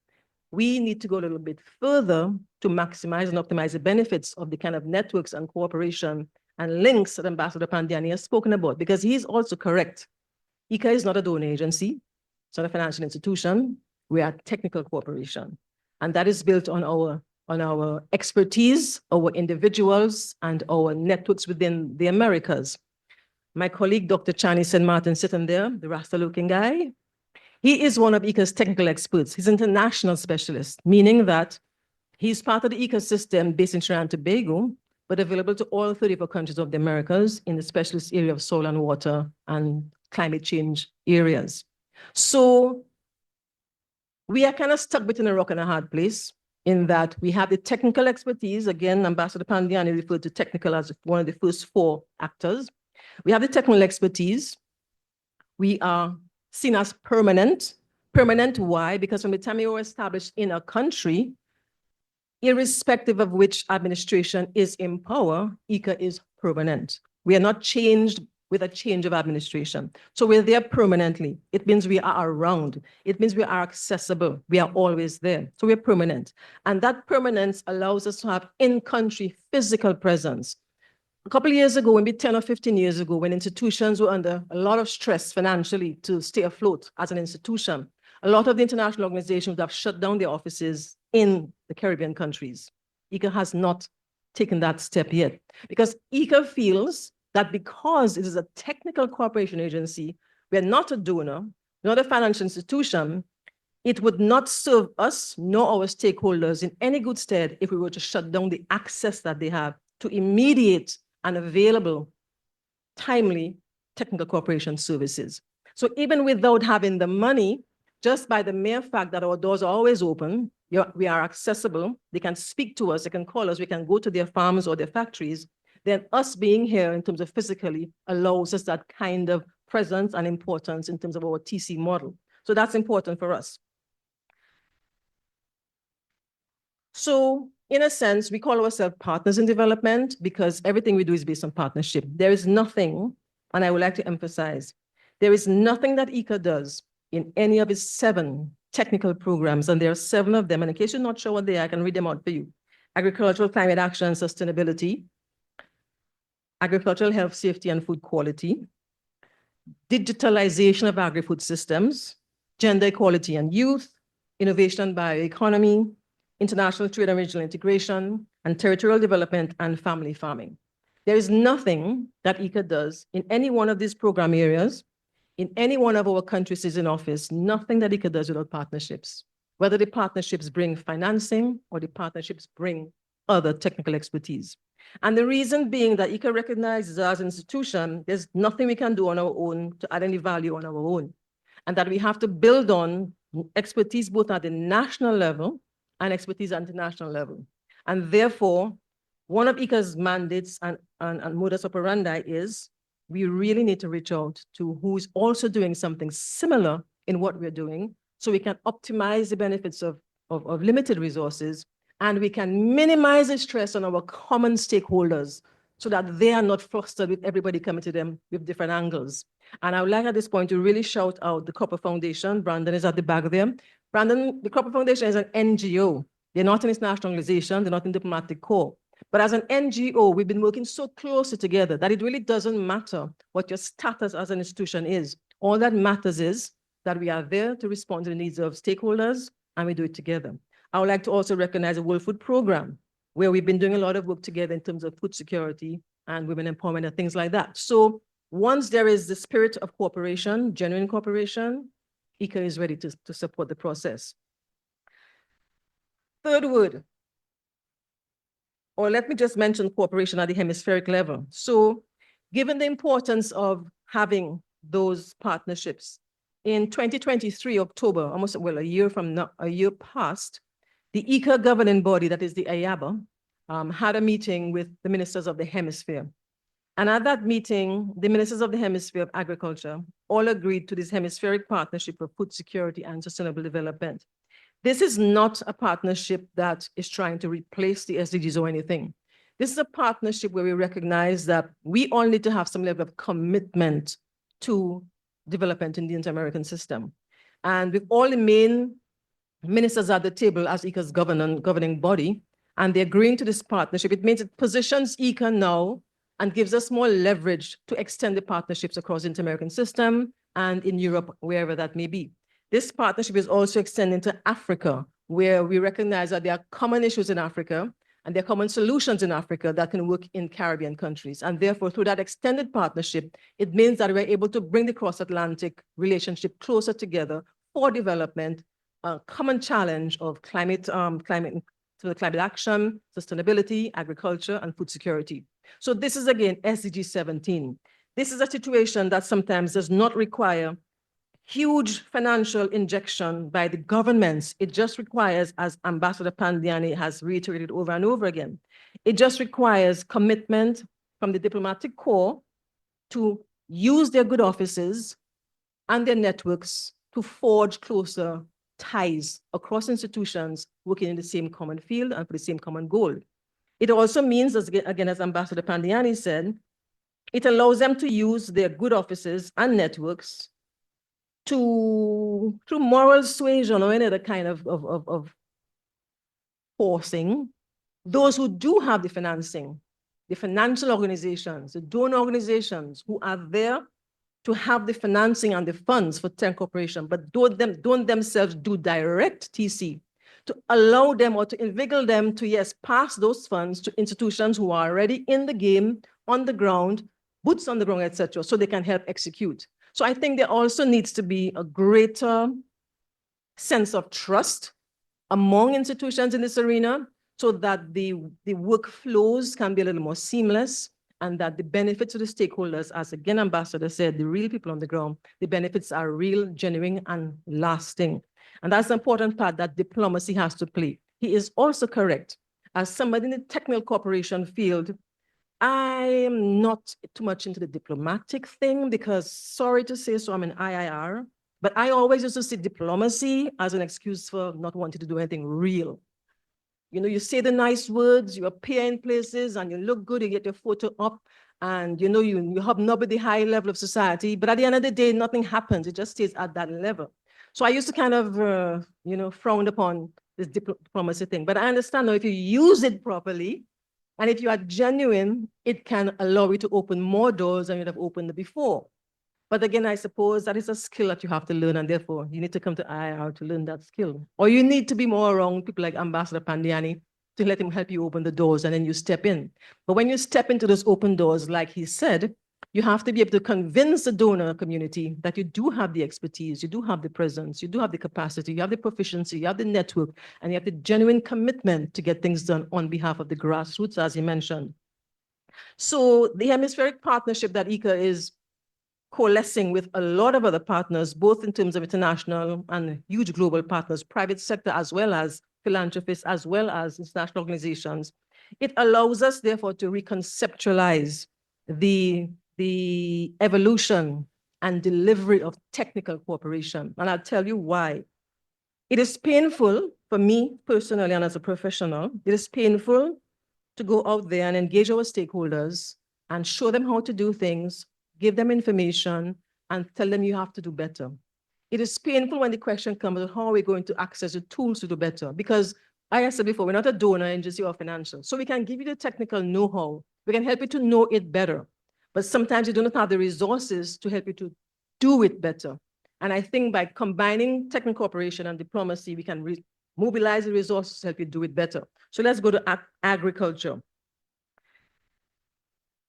we need to go a little bit further to maximize and optimize the benefits of the kind of networks and cooperation and links that Ambassador Pandiani has spoken about, because he's also correct. IICA is not a donor agency, it's not a financial institution, we are technical cooperation. And that is built on our expertise, our individuals, and our networks within the Americas. My colleague, Dr. Chani St. Martin, sitting there, the Rasta-looking guy, he is one of IICA's technical experts. He's an international specialist, meaning that he's part of the ecosystem based in Trinidad and Tobago, but available to all 34 countries of the Americas in the specialist area of soil and water and climate change areas. So we are kind of stuck between a rock and a hard place in that we have the technical expertise. Again, Ambassador Pandiani referred to technical as one of the first 4 actors. We have the technical expertise. We are seen as permanent. Permanent, why? Because from the time you were established in a country, irrespective of which administration is in power, IICA is permanent. We are not changed with a change of administration. So we're there permanently. It means we are around. It means we are accessible. We are always there. So we're permanent. And that permanence allows us to have in-country physical presence. A couple of years ago, maybe 10 or 15 years ago, when institutions were under a lot of stress financially to stay afloat as an institution, a lot of the international organizations have shut down their offices in the Caribbean countries. IICA has not taken that step yet. Because IICA feels that because it is a technical cooperation agency, we are not a donor, not a financial institution, it would not serve us nor our stakeholders in any good stead if we were to shut down the access that they have to immediate and available, timely technical cooperation services. So even without having the money, just by the mere fact that our doors are always open, we are accessible, they can speak to us, they can call us, we can go to their farms or their factories, then us being here in terms of physically allows us that kind of presence and importance in terms of our TC model. So that's important for us. So in a sense, we call ourselves partners in development because everything we do is based on partnership. There is nothing, and I would like to emphasize, there is nothing that IICA does in any of its 7 technical programs, and there are 7 of them, and in case you're not sure what they are, I can read them out for you. Agricultural climate action and sustainability, agricultural health, safety, and food quality, digitalization of agri-food systems, gender equality and youth, innovation and bioeconomy, international trade and regional integration, and territorial development and family farming. There is nothing that IICA does in any one of these program areas, in any one of our countries is in office, nothing that IICA does without partnerships, whether the partnerships bring financing or the partnerships bring other technical expertise. And the reason being that IICA recognizes us as an institution, there's nothing we can do on our own to add any value on our own, and that we have to build on expertise both at the national level and expertise at the international level. And therefore, one of IICA's mandates and modus operandi is we really need to reach out to who is also doing something similar in what we're doing so we can optimize the benefits of limited resources and we can minimize the stress on our common stakeholders so that they are not flustered with everybody coming to them with different angles. And I would like at this point to really shout out the Copper Foundation. Brandon is at the back there. Brandon, the Copper Foundation is an NGO. They're not an international organization, they're not in diplomatic corps. But as an NGO, we've been working so closely together that it really doesn't matter what your status as an institution is. All that matters is that we are there to respond to the needs of stakeholders and we do it together. I would like to also recognize the World Food Program, where we've been doing a lot of work together in terms of food security and women empowerment and things like that. So once there is the spirit of cooperation, genuine cooperation, IICA is ready to support the process. Third word, or let me just mention cooperation at the hemispheric level. So given the importance of having those partnerships, in 2023, October, almost, well, a year from now, a year past, the IICA governing body, that is the IABA, had a meeting with the ministers of the hemisphere. And at that meeting, the ministers of the hemisphere of agriculture all agreed to this hemispheric partnership for food security and sustainable development. This is not a partnership that is trying to replace the SDGs or anything. This is a partnership where we recognize that we all need to have some level of commitment to development in the Inter-American system. And with all the main ministers at the table as IICA's governing body, and they're agreeing to this partnership, it means it positions IICA now and gives us more leverage to extend the partnerships across the Inter-American system and in Europe, wherever that may be. This partnership is also extending to Africa, where we recognize that there are common issues in Africa and there are common solutions in Africa that can work in Caribbean countries. And therefore, through that extended partnership, it means that we're able to bring the cross-Atlantic relationship closer together for development, a common challenge of climate action, sustainability, agriculture, and food security. So this is, again, SDG 17. This is a situation that sometimes does not require huge financial injection by the governments. It just requires, as Ambassador Pandiani has reiterated over and over again, it just requires commitment from the diplomatic corps to use their good offices and their networks to forge closer ties across institutions working in the same common field and for the same common goal. It also means, again, as Ambassador Pandiani said, it allows them to use their good offices and networks through moral suasion or any other kind of forcing, those who do have the financing, the financial organizations, the donor organizations who are there to have the financing and the funds for tech cooperation, but don't themselves do direct TC, to allow them or to invigorate them to, yes, pass those funds to institutions who are already in the game, on the ground, boots on the ground, etc., so they can help execute. So I think there also needs to be a greater sense of trust among institutions in this arena so that the workflows can be a little more seamless and that the benefits to the stakeholders, as again, Ambassador said, the real people on the ground, the benefits are real, genuine, and lasting. And that's the important part that diplomacy has to play. He is also correct. As somebody in the technical cooperation field, I am not too much into the diplomatic thing because, sorry to say so, I'm an IIR, but I always used to see diplomacy as an excuse for not wanting to do anything real. You know, you say the nice words, you appear in places and you look good, you get your photo up and you know, you hobnob with the high level of society, but at the end of the day, nothing happens. It just stays at that level. So I used to kind of, you know, frown upon this diplomacy thing, but I understand now if you use it properly, and if you are genuine, it can allow you to open more doors than you'd have opened before. But again, I suppose that is a skill that you have to learn, and therefore you need to come to IIR to learn that skill. Or you need to be more around people like Ambassador Pandiani to let him help you open the doors, and then you step in. But when you step into those open doors, like he said, you have to be able to convince the donor community that you do have the expertise, you do have the presence, you do have the capacity, you have the proficiency, you have the network, and you have the genuine commitment to get things done on behalf of the grassroots, as you mentioned. So the hemispheric partnership that IICA is coalescing with a lot of other partners, both in terms of international and huge global partners, private sector, as well as philanthropists, as well as international organizations. It allows us, therefore, to reconceptualize the evolution and delivery of technical cooperation. And I'll tell you why. It is painful for me personally and as a professional, it is painful to go out there and engage our stakeholders and show them how to do things, give them information, and tell them you have to do better. It is painful when the question comes, how are we going to access the tools to do better? Because, like I said before, we're not a donor agency or financial. So we can give you the technical know-how. We can help you to know it better. But sometimes you do not have the resources to help you to do it better. And I think by combining technical cooperation and diplomacy, we can mobilize the resources to help you do it better. So let's go to agriculture.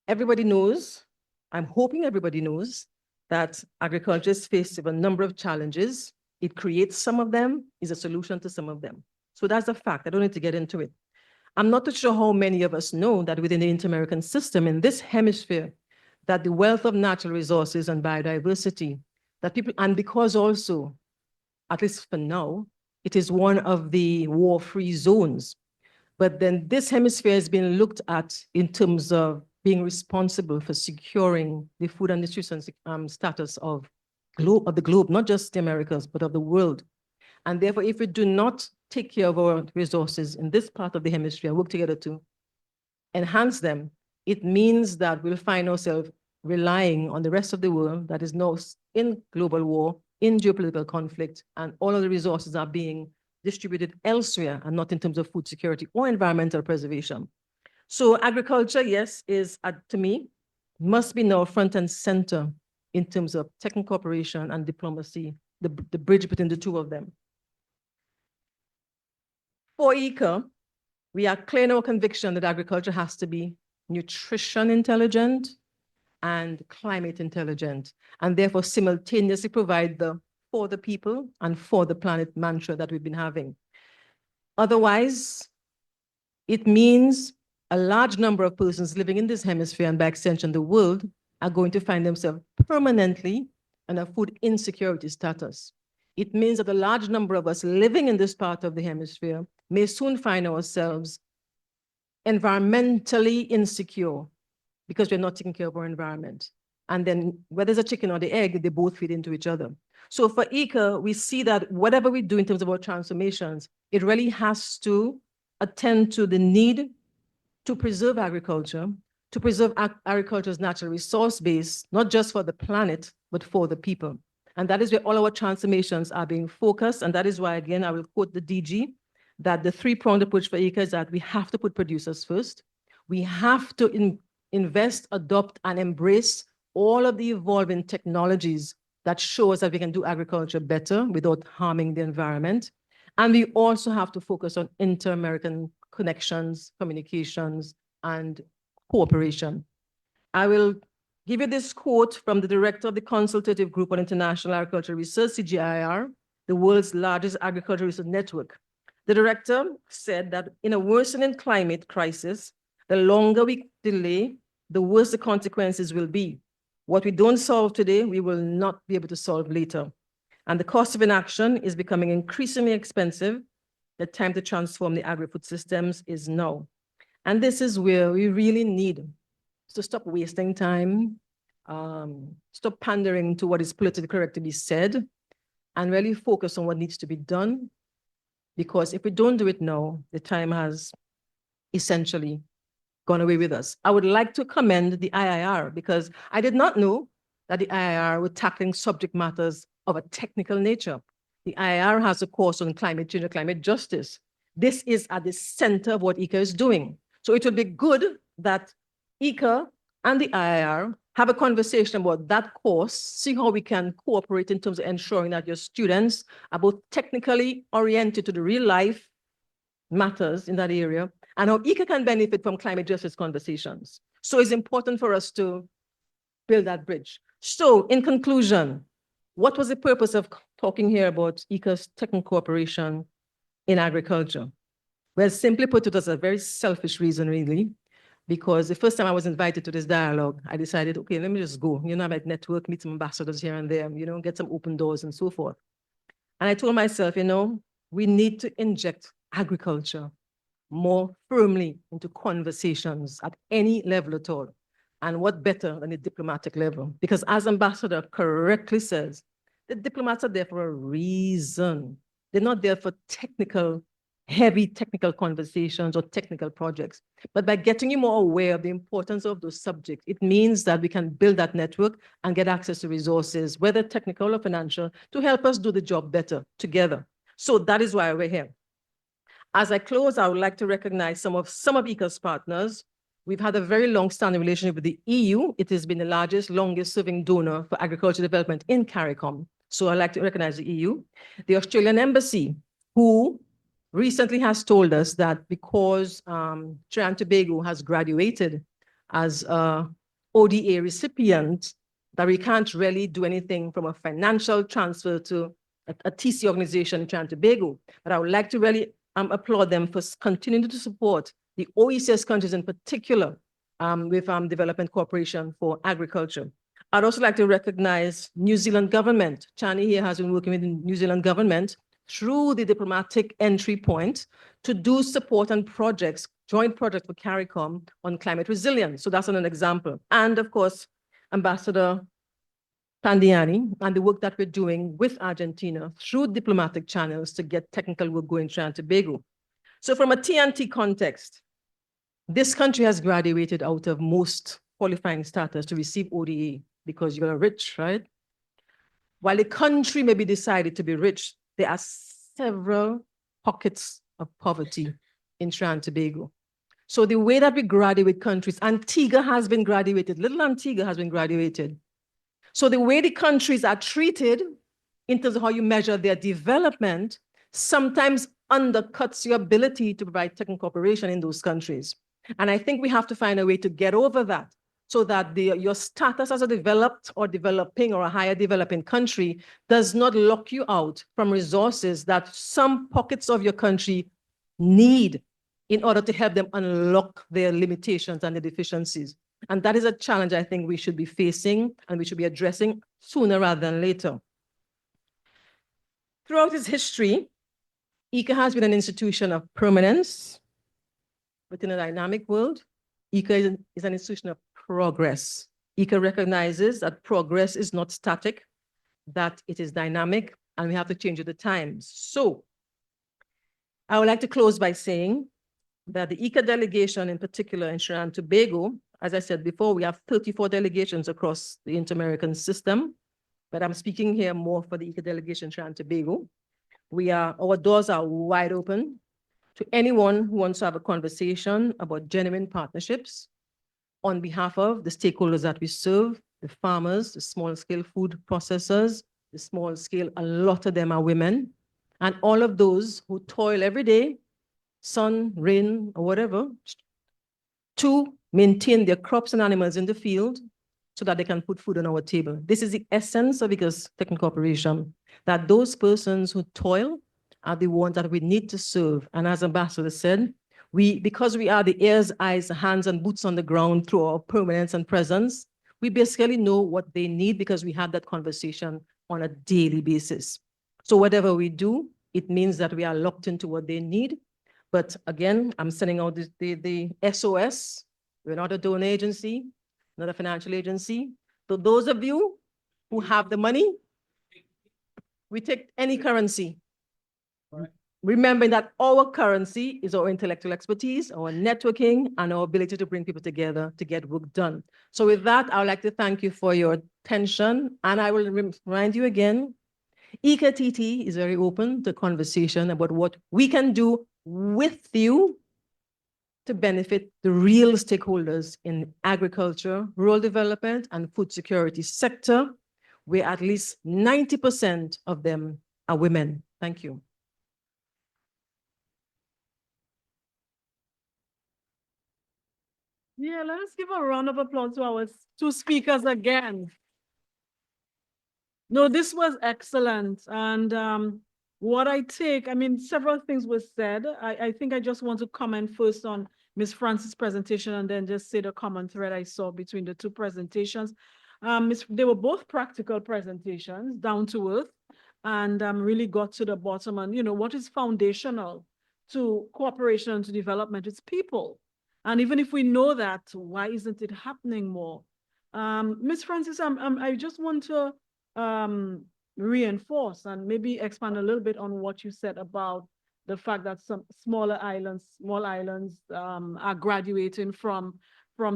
Everybody knows, I'm hoping everybody knows, that agriculture is faced with a number of challenges. It creates some of them, is a solution to some of them. So that's a fact. I don't need to get into it. I'm not too sure how many of us know that within the Inter-American system, in this hemisphere, that the wealth of natural resources and biodiversity, that people, and because also, at least for now, it is one of the war-free zones. But then this hemisphere has been looked at in terms of being responsible for securing the food and nutrition status of the globe, not just the Americas, but of the world. And therefore, if we do not take care of our resources in this part of the hemisphere, work together to enhance them, it means that we'll find ourselves relying on the rest of the world that is now in global war, in geopolitical conflict, and all of the resources are being distributed elsewhere and not in terms of food security or environmental preservation. So agriculture, yes, is, to me, must be now front and center in terms of technical cooperation and diplomacy, the bridge between the two of them. For IICA, we are clear in our conviction that agriculture has to be nutrition intelligent and climate intelligent, and therefore simultaneously provide the for the people and for the planet mantra that we've been having. Otherwise, it means a large number of persons living in this hemisphere and by extension the world are going to find themselves permanently in a food insecurity status. It means that a large number of us living in this part of the hemisphere may soon find ourselves environmentally insecure because we're not taking care of our environment. And then whether it's a chicken or the egg, they both feed into each other. So for IICA, we see that whatever we do in terms of our transformations, it really has to attend to the need to preserve agriculture, to preserve agriculture's natural resource base, not just for the planet, but for the people. And that is where all our transformations are being focused. And that is why, again, I will quote the DG, that the three-pronged approach for IICA is that we have to put producers first. We have to invest, adopt, and embrace all of the evolving technologies that show us that we can do agriculture better without harming the environment. And we also have to focus on inter-American connections, communications, and cooperation. I will give you this quote from the director of the Consultative Group on International Agricultural Research, CGIAR, the world's largest agricultural research network. The director said that in a worsening climate crisis, the longer we delay, the worse the consequences will be. What we don't solve today, we will not be able to solve later. And the cost of inaction is becoming increasingly expensive. The time to transform the agri-food systems is now. And this is where we really need to stop wasting time, stop pandering to what is politically correct to be said, and really focus on what needs to be done. Because if we don't do it now, the time has essentially gone away with us. I would like to commend the IIR because I did not know that the IIR were tackling subject matters of a technical nature. The IIR has a course on climate change and climate justice. This is at the center of what IICA is doing. So it would be good that IICA and the IIR have a conversation about that course, see how we can cooperate in terms of ensuring that your students are both technically oriented to the real life matters in that area, and how IICA can benefit from climate justice conversations. So it's important for us to build that bridge. So in conclusion, what was the purpose of talking here about IICA's technical cooperation in agriculture? Well, simply put, it was a very selfish reason, really, because the first time I was invited to this dialogue, I decided, okay, let me just go. You know, I might network, meet some ambassadors here and there, you know, get some open doors and so forth. And I told myself, you know, we need to inject agriculture more firmly into conversations at any level at all. And what better than the diplomatic level? Because as Ambassador correctly says, the diplomats are there for a reason. They're not there for heavy technical conversations or technical projects. But by getting you more aware of the importance of those subjects, it means that we can build that network and get access to resources, whether technical or financial, to help us do the job better together. So that is why we're here. As I close, I would like to recognize some of IICA's partners. We've had a very long-standing relationship with the EU. It has been the largest, longest-serving donor for agricultural development in CARICOM. So I'd like to recognize the EU. The Australian Embassy, who recently has told us that because Trinidad and Tobago has graduated as a ODA recipient, that we can't really do anything from a financial transfer to a TC organization in Trinidad and Tobago. But I would like to really applaud them for continuing to support the OECS countries in particular with development cooperation for agriculture. I'd also like to recognize New Zealand government. Chani here has been working with the New Zealand government through the diplomatic entry point to do support and projects, joint projects for CARICOM on climate resilience. So that's an example. And of course, Ambassador Pandiani and the work that we're doing with Argentina through diplomatic channels to get technical work going in Trinidad and Tobago. So from a TNT context, this country has graduated out of most qualifying status to receive ODA because you're rich, right? While the country may be decided to be rich, there are several pockets of poverty in Trinidad and Tobago. So the way that we graduate countries, Antigua has been graduated, little Antigua has been graduated. So the way the countries are treated in terms of how you measure their development sometimes undercuts your ability to provide technical cooperation in those countries. And I think we have to find a way to get over that so that your status as a developed or developing or a higher developing country does not lock you out from resources that some pockets of your country need in order to help them unlock their limitations and their deficiencies. And that is a challenge I think we should be facing and we should be addressing sooner rather than later. Throughout its history, IICA has been an institution of permanence within a dynamic world. IICA is an institution of progress. IICA recognizes that progress is not static, that it is dynamic, and we have to change with the times. So I would like to close by saying that the IICA delegation, in particular in Trinidad and Tobago, as I said before, we have 34 delegations across the Inter-American system, but I'm speaking here more for the IICA delegation in Trinidad and Tobago. Our doors are wide open to anyone who wants to have a conversation about genuine partnerships on behalf of the stakeholders that we serve, the farmers, the small-scale food processors, the small-scale, a lot of them are women, and all of those who toil every day, sun, rain, or whatever, to maintain their crops and animals in the field so that they can put food on our table. This is the essence of IICA's technical cooperation, that those persons who toil are the ones that we need to serve. And as Ambassador said, because we are the ears, eyes, hands, and boots on the ground through our permanence and presence, we basically know what they need because we have that conversation on a daily basis. So whatever we do, it means that we are locked into what they need. But again, I'm sending out the SOS. We're not a donor agency, not a financial agency. So those of you who have the money, we take any currency. Right. Remembering that our currency is our intellectual expertise, our networking, and our ability to bring people together to get work done. So with that, I would like to thank you for your attention. And I will remind you again, IICA-TT is very open to conversation about what we can do with you to benefit the real stakeholders in agriculture, rural development, and food security sector, where at least 90% of them are women. Thank you. Yeah, let us give a round of applause to our two speakers again. No, this was excellent. And what I take, I mean, several things were said. I think I just want to comment first on Ms. Francis' presentation and then just say the common thread I saw between the two presentations. They were both practical presentations, down to earth, and really got to the bottom. And, you know, what is foundational to cooperation and to development? It's people. And even if we know that, why isn't it happening more? Ms. Francis, I just want to reinforce and maybe expand a little bit on what you said about the fact that some small islands are graduating from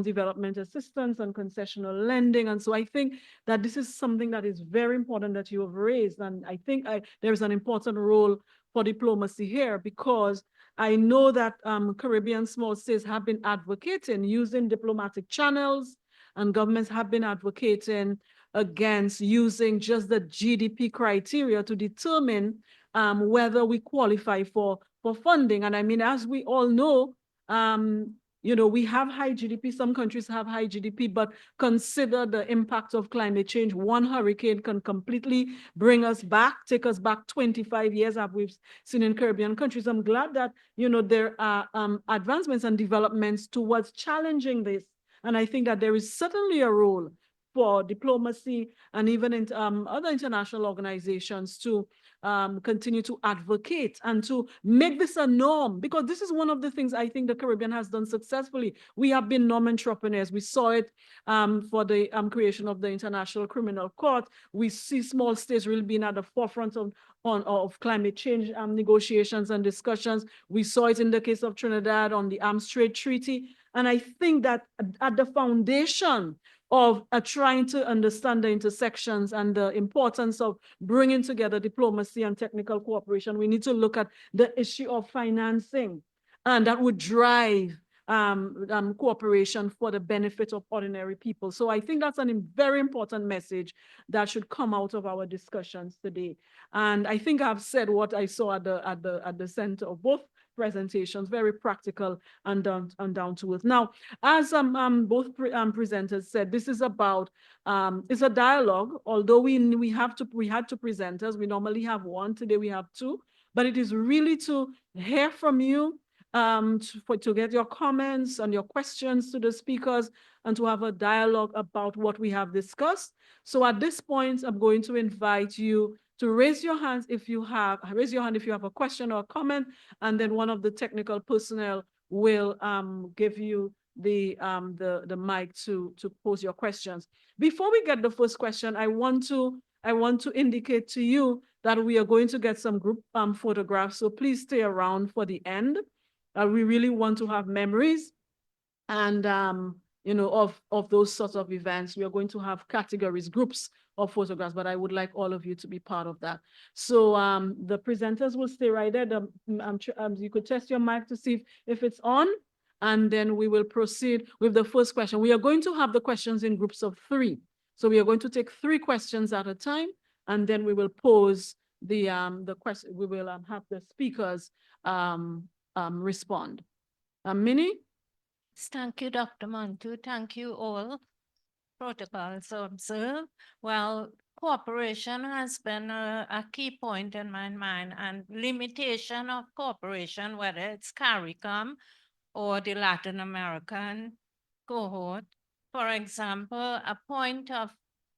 development assistance and concessional lending. And so I think that this is something that is very important that you have raised. And I think there is an important role for diplomacy here, because I know that Caribbean small states have been advocating using diplomatic channels, and governments have been advocating against using just the GDP criteria to determine whether we qualify for funding. And I mean, as we all know, you know, we have high GDP. Some countries have high GDP, but consider the impact of climate change. One hurricane can completely bring us back, take us back 25 years, as we've seen in Caribbean countries. I'm glad that, you know, there are advancements and developments towards challenging this. And I think that there is certainly a role for diplomacy and even in other international organizations to continue to advocate and to make this a norm, because this is one of the things I think the Caribbean has done successfully. We have been norm entrepreneurs. We saw it for the creation of the International Criminal Court. We see small states really being at the forefront of climate change negotiations and discussions. We saw it in the case of Trinidad on the Arms Trade Treaty. And I think that at the foundation of trying to understand the intersections and the importance of bringing together diplomacy and technical cooperation, we need to look at the issue of financing, and that would drive cooperation for the benefit of ordinary people. So I think that's a very important message that should come out of our discussions today. And I think I've said what I saw at the center of both presentations, very practical and down to earth. Now, as both presenters said, this is about it's a dialogue. Although we had two presenters, we normally have one. Today we have two, but it is really to hear from you, to get your comments and your questions to the speakers, and to have a dialogue about what we have discussed. So at this point, I'm going to invite you to raise your hands if you have a question or a comment, and then one of the technical personnel will give you the mic to pose your questions. Before we get the first question, I want to indicate to you that we are going to get some group photographs, so please stay around for the end. We really want to have memories and you know, of those sorts of events. We are going to have categories, groups of photographs, but I would like all of you to be part of that. So the presenters will stay right there. You could test your mic to see if it's on, and then we will proceed with the first question. We are going to have the questions in groups of 3. So we are going to take 3 questions at a time, and then we will pose the question, we will have the speakers respond. Minnie? Thank you, Dr. Mantu. Thank you all. Protocols observed. Well, cooperation has been a key point in my mind, and limitation of cooperation, whether it's CARICOM or the Latin American cohort. For example, a point of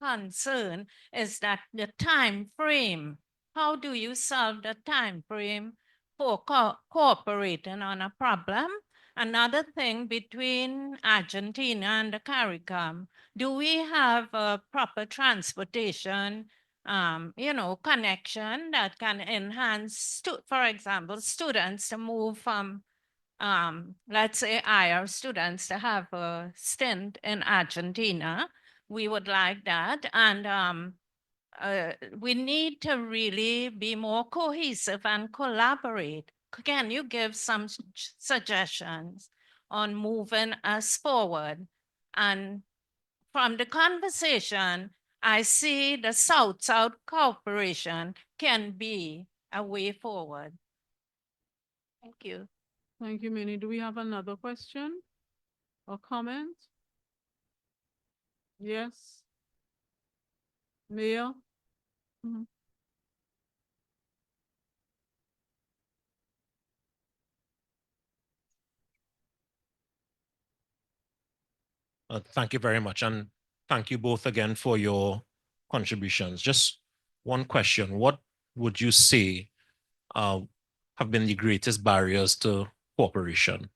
concern is that the time frame. How do you solve the time frame for cooperating on a problem? Another thing between Argentina and the CARICOM, do we have a proper transportation, connection that can enhance, for example, students to move from, let's say, higher students to have a stint in Argentina? We would like that. And we need to really be more cohesive and collaborate. Can you give some suggestions on moving us forward? And from the conversation, I see the South-South cooperation can be a way forward. Thank you. Thank you, Minnie. Do we have another question or comment? Yes. Mayor? Mhm. Thank you very much. And thank you both again for your contributions. Just one question. What would you say have been the greatest barriers to cooperation?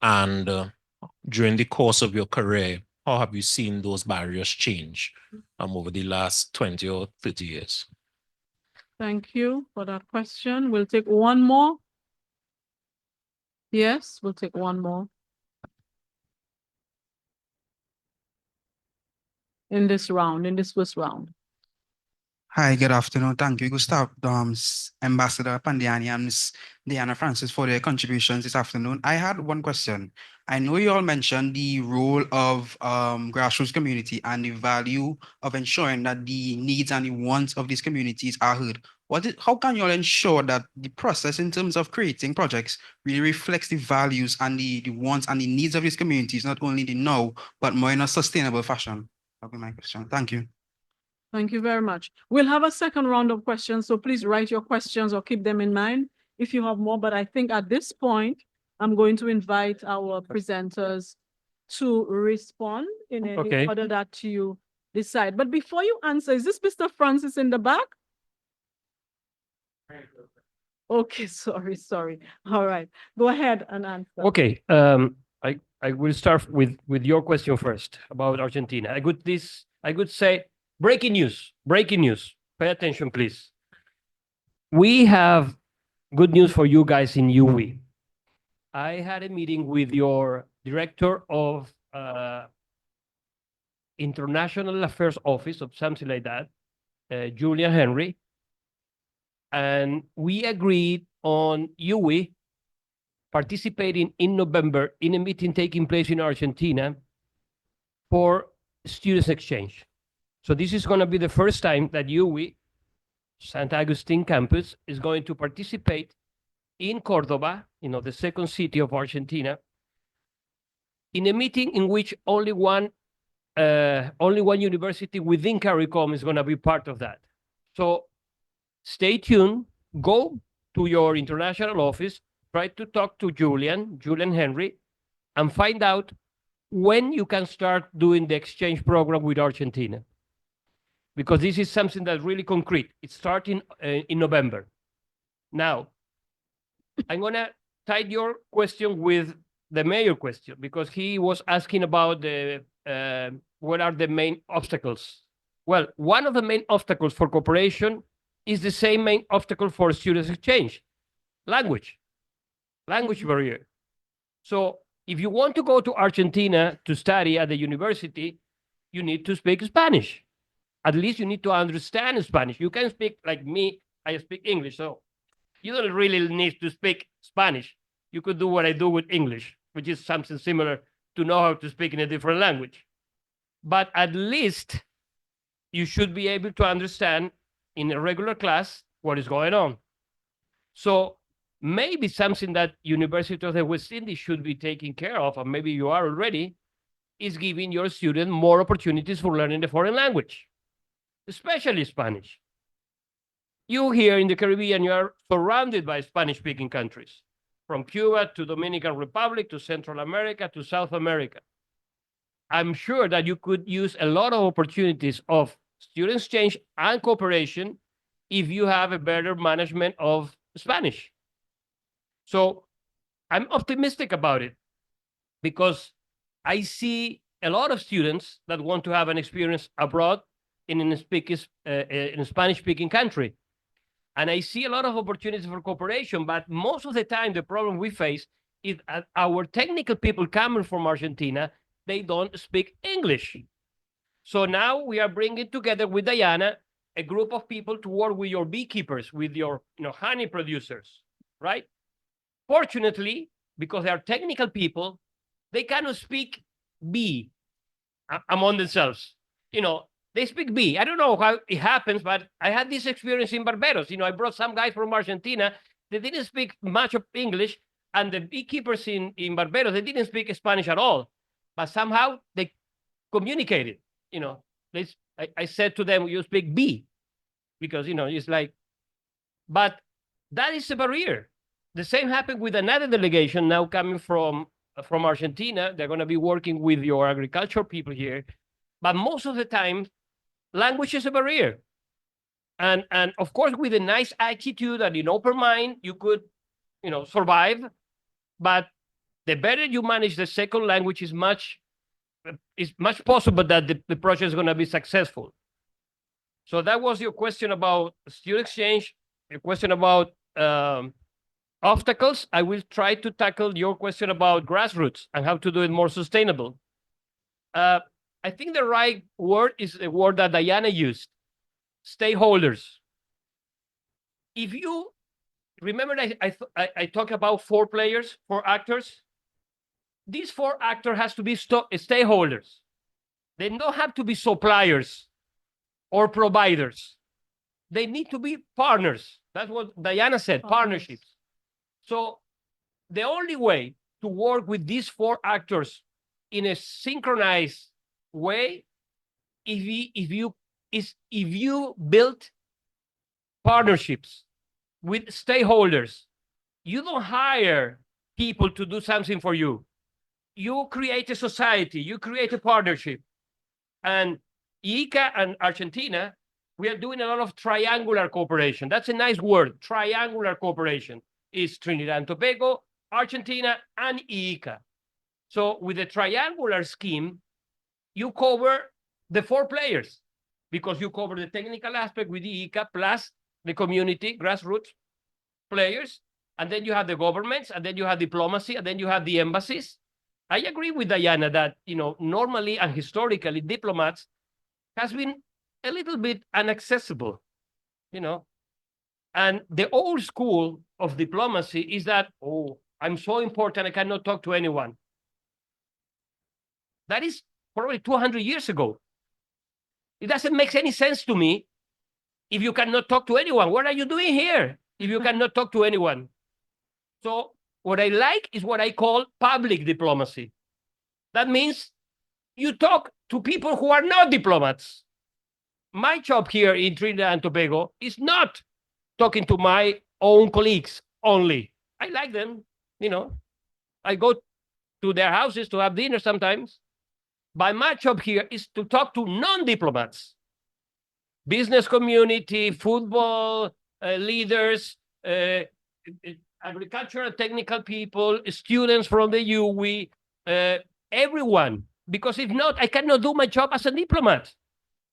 And during the course of your career, how have you seen those barriers change over the last 20 or 30 years? Thank you for that question. We'll take one more. Yes, we'll take one more. In this first round. Hi, good afternoon. Thank you, Gustavo, Ambassador Pandiani, and Ms. Diana Francis for their contributions this afternoon. I had one question. I know you all mentioned the role of grassroots community and the value of ensuring that the needs and the wants of these communities are heard. How can you all ensure that the process in terms of creating projects really reflects the values and the wants and the needs of these communities, not only the now, but more in a sustainable fashion? That'll be my question. Thank you. Thank you very much. We'll have a second round of questions, so please write your questions or keep them in mind if you have more. But I think at this point, I'm going to invite our presenters to respond in any order that you decide. But before you answer, is this Mr. Francis in the back? Okay, sorry. All right, go ahead and answer. Okay, I will start with your question first about Argentina. I could say breaking news. Pay attention, please. We have good news for you guys in U.W.I. I had a meeting with your director of International Affairs Office or something like that, Julian Henry, and we agreed on U.W.I. participating in November in a meeting taking place in Argentina for students exchange. So this is going to be the first time that U.W.I. St. Augustine campus is going to participate in Cordoba, the second city of Argentina, in a meeting in which only one university within CARICOM is going to be part of that. So stay tuned, go to your international office, try to talk to Julian Henry, and find out when you can start doing the exchange program with Argentina. Because this is something that's really concrete. It's starting in November. Now, I'm going to tie your question with the mayor question, because he was asking about what are the main obstacles. Well, one of the main obstacles for cooperation is the same main obstacle for students exchange, language barrier. So if you want to go to Argentina to study at the university, you need to speak Spanish. At least you need to understand Spanish. You can speak like me, I speak English, so you don't really need to speak Spanish. You could do what I do with English, which is something similar to know how to speak in a different language. But at least you should be able to understand in a regular class what is going on. So maybe something that University of the West Indies should be taking care of, and maybe you are already, is giving your student more opportunities for learning the foreign language, especially Spanish. You here in the Caribbean, you are surrounded by Spanish-speaking countries, from Cuba to Dominican Republic to Central America to South America. I'm sure that you could use a lot of opportunities of student exchange and cooperation if you have a better management of Spanish. So I'm optimistic about it because I see a lot of students that want to have an experience abroad in a Spanish-speaking country. And I see a lot of opportunities for cooperation, but most of the time, the problem we face is that our technical people coming from Argentina, they don't speak English. So now we are bringing together with Diana a group of people to work with your beekeepers, with your honey producers, right? Fortunately, because they are technical people, they cannot speak bee among themselves. They speak bee. I don't know how it happens, but I had this experience in Barbados. I brought some guys from Argentina. They didn't speak much of English, and the beekeepers in Barbados, they didn't speak Spanish at all. But somehow they communicated. I said to them, you speak bee, because, it's like, but that is a barrier. The same happened with another delegation now coming from Argentina. They're going to be working with your agricultural people here. But most of the time, language is a barrier. And of course, with a nice attitude and an open mind, you could, survive. But the better you manage the second language is much possible that the project is going to be successful. So that was your question about student exchange, a question about obstacles. I will try to tackle your question about grassroots and how to do it more sustainable. I think the right word is the word that Diana used, stakeholders. If you remember, I talked about 4 players, 4 actors. These 4 actors has to be stakeholders. They don't have to be suppliers or providers. They need to be partners. That's what Diana said, partnerships. So the only way to work with these 4 actors in a synchronized way, if you build partnerships with stakeholders, you don't hire people to do something for you. You create a society, you create a partnership. And IICA and Argentina, we are doing a lot of triangular cooperation. That's a nice word, triangular cooperation. Is Trinidad and Tobago, Argentina, and IICA. So with the triangular scheme, you cover the 4 players because you cover the technical aspect with the IICA plus the community, grassroots players, and then you have the governments, and then you have diplomacy, and then you have the embassies. I agree with Diana that, normally and historically, diplomats has been a little bit inaccessible, And the old school of diplomacy is that, oh, I'm so important, I cannot talk to anyone. That is probably 200 years ago. It doesn't make any sense to me if you cannot talk to anyone. What are you doing here if you cannot talk to anyone? So what I like is what I call public diplomacy. That means you talk to people who are not diplomats. My job here in Trinidad and Tobago is not talking to my own colleagues only. I like them, I go to their houses to have dinner sometimes. But my job here is to talk to non-diplomats, business community, football leaders, agricultural technical people, students from the U.W.I, everyone. Because if not, I cannot do my job as a diplomat.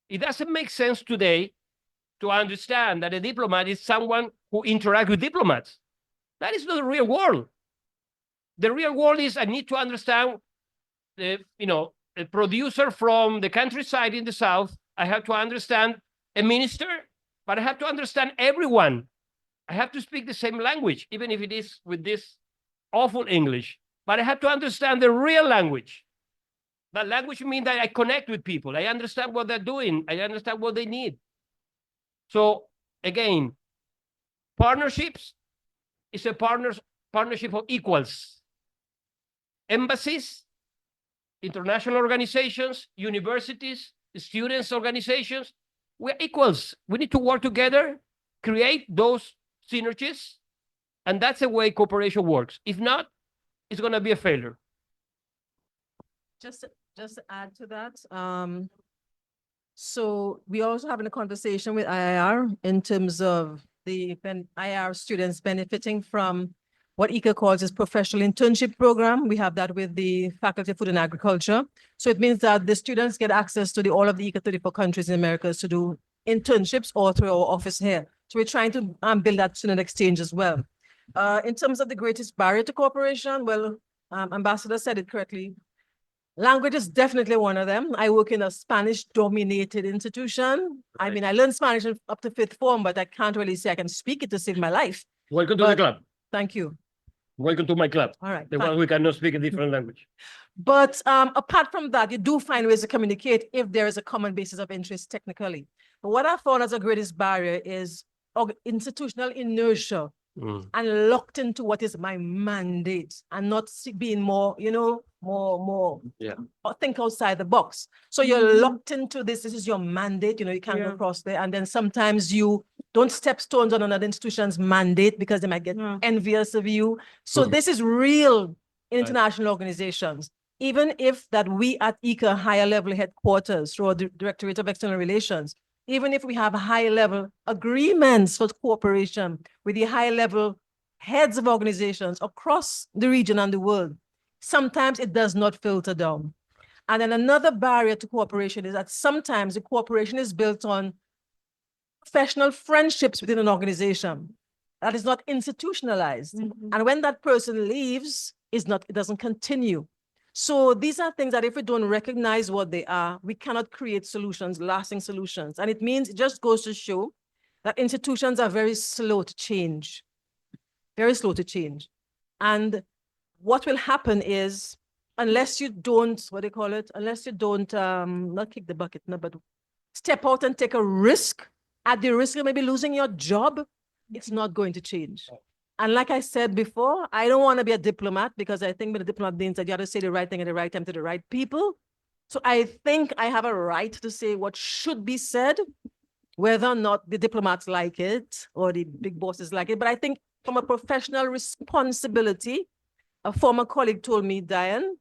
It doesn't make sense today to understand that a diplomat is someone who interacts with diplomats. That is not the real world. The real world is I need to understand, a producer from the countryside in the south. I have to understand a minister, but I have to understand everyone. I have to speak the same language, even if it is with this awful English. But I have to understand the real language. That language means that I connect with people. I understand what they're doing. I understand what they need. So again, Partnerships is a partnership of equals. Embassies, international organizations, universities, students' organizations, we're equals. We need to work together, create those synergies, and that's the way cooperation works. If not, it's going to be a failure. Just to add to that, so we also having a conversation with IIR in terms of the IIR students benefiting from what IICA calls its professional internship program. We have that with the Faculty of Food and Agriculture. So it means that the students get access to all of the IICA 34 countries in Americas to do internships all through our office here. So we're trying to build that student exchange as well. In terms of the greatest barrier to cooperation, well, Ambassador said it correctly. Language is definitely one of them. I work in a Spanish-dominated institution. I mean, I learned Spanish up to 5th form, but I can't really say I can speak it to save my life. Welcome to the club. Thank you. Welcome to my club. All right. The fine. one we cannot speak a different language. But apart from that, you do find ways to communicate if there is a common basis of interest technically. But what I found as the greatest barrier is institutional inertia and locked into what is my mandate and not being more, more, or think outside the box. So you're locked into this is your mandate, you can't go across there. And then sometimes you don't step stones on another institution's mandate because they might get envious of you. So this is real international organizations. Even if that we at IICA higher level headquarters through the Directorate of External Relations, even if we have high level agreements for cooperation with the high level heads of organizations across the region and the world, sometimes it does not filter down. And then another barrier to cooperation is that sometimes the cooperation is built on professional friendships within an organization that is not institutionalized. And when that person leaves, it doesn't continue. So these are things that if we don't recognize what they are, we cannot create solutions, lasting solutions. And it just goes to show that institutions are very slow to change, very slow to change. And what will happen is, unless you don't, unless you don't, not kick the bucket, no, but step out and take a risk, at the risk of maybe losing your job, it's not going to change. And like I said before, I don't want to be a diplomat because I think being a diplomat means that you have to say the right thing at the right time to the right people. So I think I have a right to say what should be said, whether or not the diplomats like it or the big bosses like it. But I think from a professional responsibility, a former colleague told me, Diane,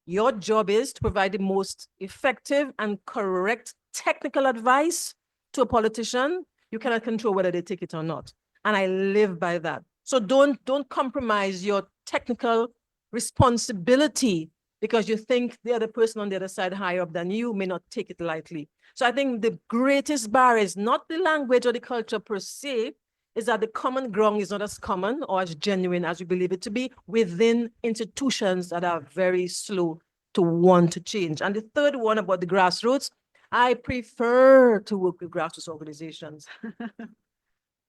your job is to provide the most effective and correct technical advice to a politician. You cannot control whether they take it or not. And I live by that. So don't compromise your technical responsibility because you think the other person on the other side higher up than you may not take it lightly. So I think the greatest barrier is not the language or the culture per se, is that the common ground is not as common or as genuine as we believe it to be within institutions that are very slow to want to change. And the third one about the grassroots, I prefer to work with grassroots organizations.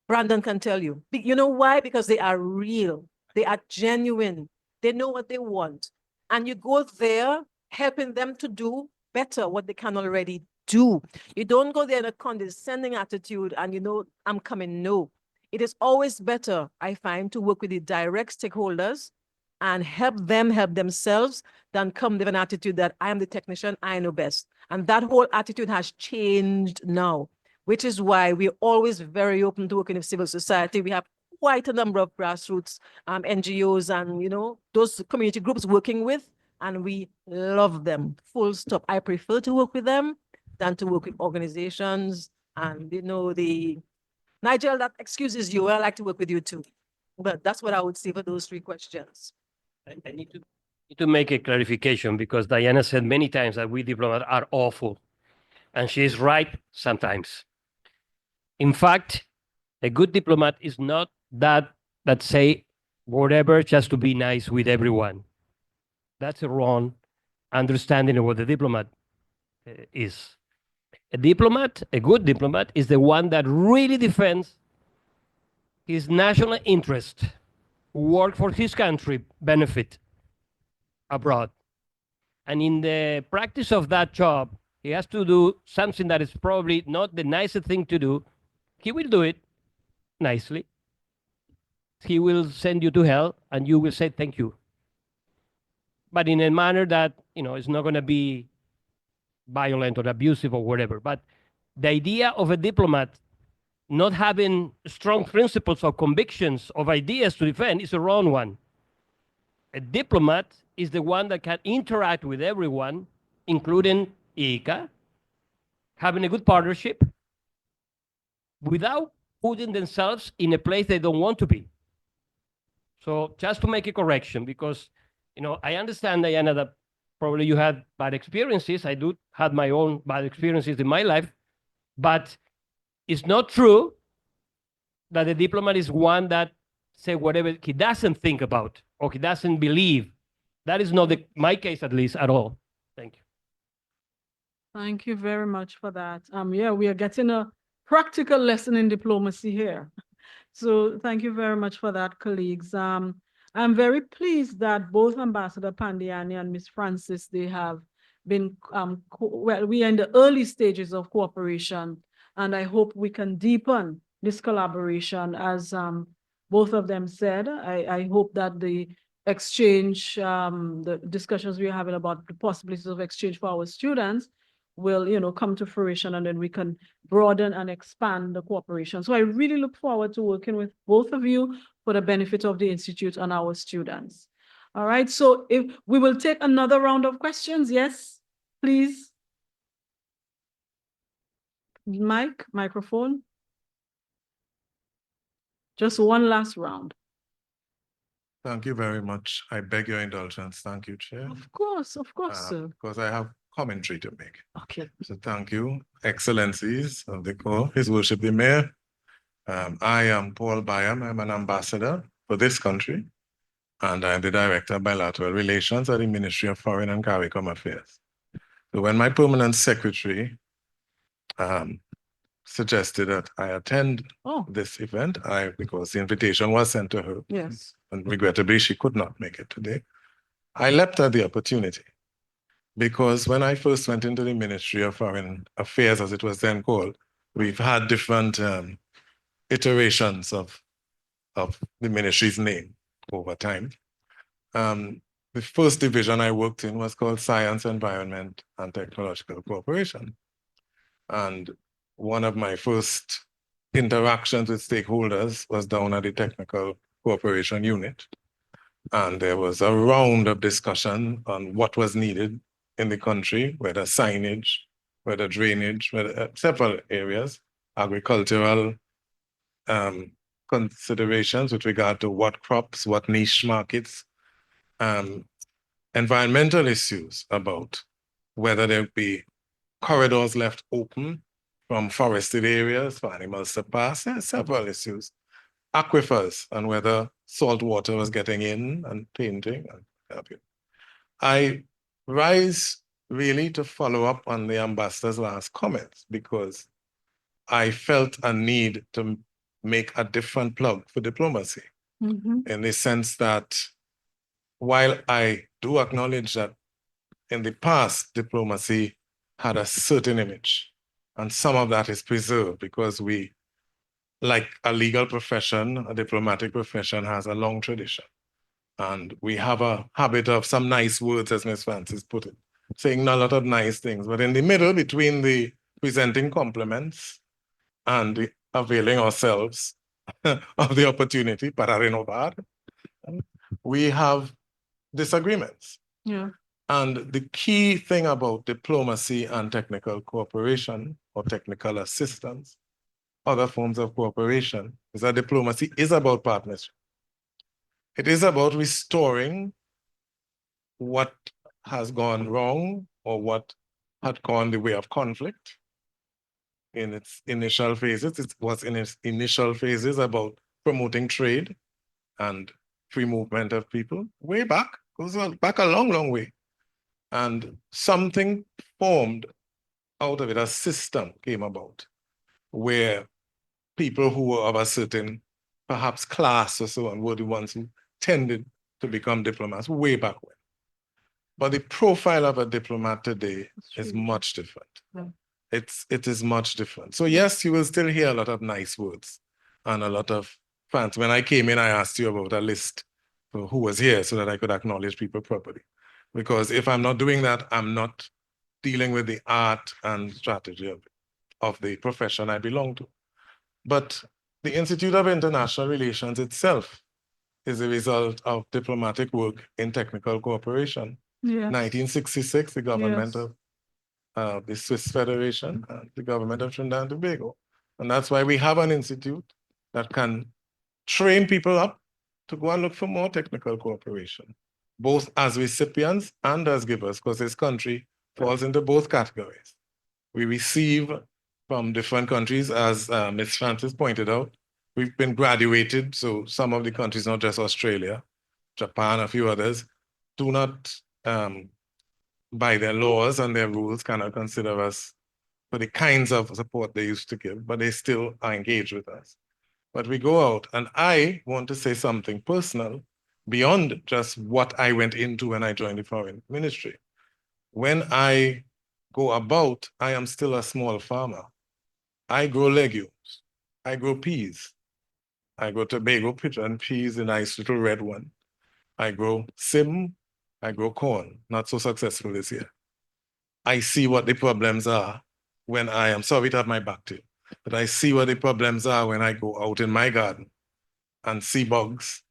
Brandon can tell you. You know why? Because they are real. They are genuine. They know what they want. And you go there helping them to do better what they can already do. You don't go there in a condescending attitude and I'm coming. No. It is always better, I find, to work with the direct stakeholders and help them help themselves than come with an attitude that I am the technician, I know best. And that whole attitude has changed now, which is why we're always very open to working with civil society. We have quite a number of grassroots NGOs and, those community groups working with, and we love them, full stop. I prefer to work with them than to work with organizations. And, Nigel, that excuses you. I like to work with you too. But that's what I would say for those 3 questions. I need to make a clarification because Diana said many times that we diplomats are awful. And she is right sometimes. In fact, a good diplomat is not that say whatever just to be nice with everyone. That's a wrong understanding of what a diplomat is. A good diplomat, is the one that really defends his national interest, work for his country, benefit abroad. And in the practice of that job, he has to do something that is probably not the nicest thing to do. He will do it nicely, he will send you to hell and you will say thank you. But in a manner that, is not going to be violent or abusive or whatever. But the idea of a diplomat not having strong principles or convictions of ideas to defend is a wrong one. A diplomat is the one that can interact with everyone, including IICA, having a good partnership without putting themselves in a place they don't want to be. So just to make a correction, because, I understand, Diana, that probably you had bad experiences. I do have my own bad experiences in my life, but it's not true that a diplomat is one that say whatever he doesn't think about or he doesn't believe. That is not my case, at least, at all. Thank you. Thank you very much for that. Yeah, we are getting a practical lesson in diplomacy here. So thank you very much for that, colleagues. I'm very pleased that both Ambassador Pandiani and Ms. Francis, they have been, well, we are in the early stages of cooperation, and I hope we can deepen this collaboration. As both of them said, I hope that the exchange, the discussions we're having about the possibilities of exchange for our students will, come to fruition, and then we can broaden and expand the cooperation. So I really look forward to working with both of you for the benefit of the Institute and our students. All right, so if we will take another round of questions, yes, please. Microphone. Just one last round. Thank you very much. I beg your indulgence. Thank you, Chair. Of course, sir. Because I have commentary to make. Okay. So thank you, Excellencies of the Court, His Worship the Mayor. I am Paul Byam. I'm an ambassador for this country, and I'm the Director of Bilateral Relations at the Ministry of Foreign and CARICOM Affairs. So when my permanent secretary suggested that I attend this event, because the invitation was sent to her, Yes. and regrettably she could not make it today, I leapt at the opportunity. Because when I first went into the Ministry of Foreign Affairs, as it was then called, we've had different iterations of the ministry's name over time. The first division I worked in was called Science, Environment, and Technological Cooperation. And one of my first interactions with stakeholders was down at the Technical Cooperation Unit. And there was a round of discussion on what was needed in the country, whether signage, whether drainage, whether several areas, agricultural considerations with regard to what crops, what niche markets, environmental issues about whether there be corridors left open from forested areas for animals to pass, several issues, aquifers and whether salt water was getting in and tainting. I rise really to follow up on the ambassador's last comments because I felt a need to make a different plug for diplomacy in the sense that while I do acknowledge that in the past, diplomacy had a certain image, and some of that is preserved because we, like a legal profession, a diplomatic profession has a long tradition. And we have a habit of some nice words, as Ms. Francis put it, saying a lot of nice things. But in the middle, between the presenting compliments and the availing ourselves of the opportunity, para renovar, we have disagreements. Yeah. And the key thing about diplomacy and technical cooperation or technical assistance, other forms of cooperation, is that diplomacy is about partnership. It is about restoring what has gone wrong or what had gone the way of conflict in its initial phases. It was in its initial phases about promoting trade and free movement of people. Way back, goes back a long, long way. And something formed out of it, a system came about where people who were of a certain, perhaps class or so on, were the ones who tended to become diplomats way back when. But the profile of a diplomat today is much different. Yeah. It is much different. So yes, you will still hear a lot of nice words and a lot of France, when I came in, I asked you about a list for who was here so that I could acknowledge people properly. Because if I'm not doing that, I'm not dealing with the art and strategy of the profession I belong to. But the Institute of International Relations itself is a result of diplomatic work in technical cooperation. Yes. 1966, the government Yes. of the Swiss Federation and the government of Trinidad and Tobago. And that's why we have an institute that can train people up to go and look for more technical cooperation, both as recipients and as givers, because this country falls into both categories. We receive from different countries, as Ms. Francis pointed out. We've been graduated, so some of the countries, not just Australia, Japan, a few others, do not, by their laws and their rules, cannot consider us for the kinds of support they used to give, but they still are engaged with us. But we go out, and I want to say something personal beyond just what I went into when I joined the foreign ministry. When I go about, I am still a small farmer. I grow legumes. I grow peas. I grow Tobago pigeon peas, a nice little red one. I grow sim. I grow corn. Not so successful this year. I see what the problems are when I am sorry to have my back to you, but I see what the problems are when I go out in my garden and see bugs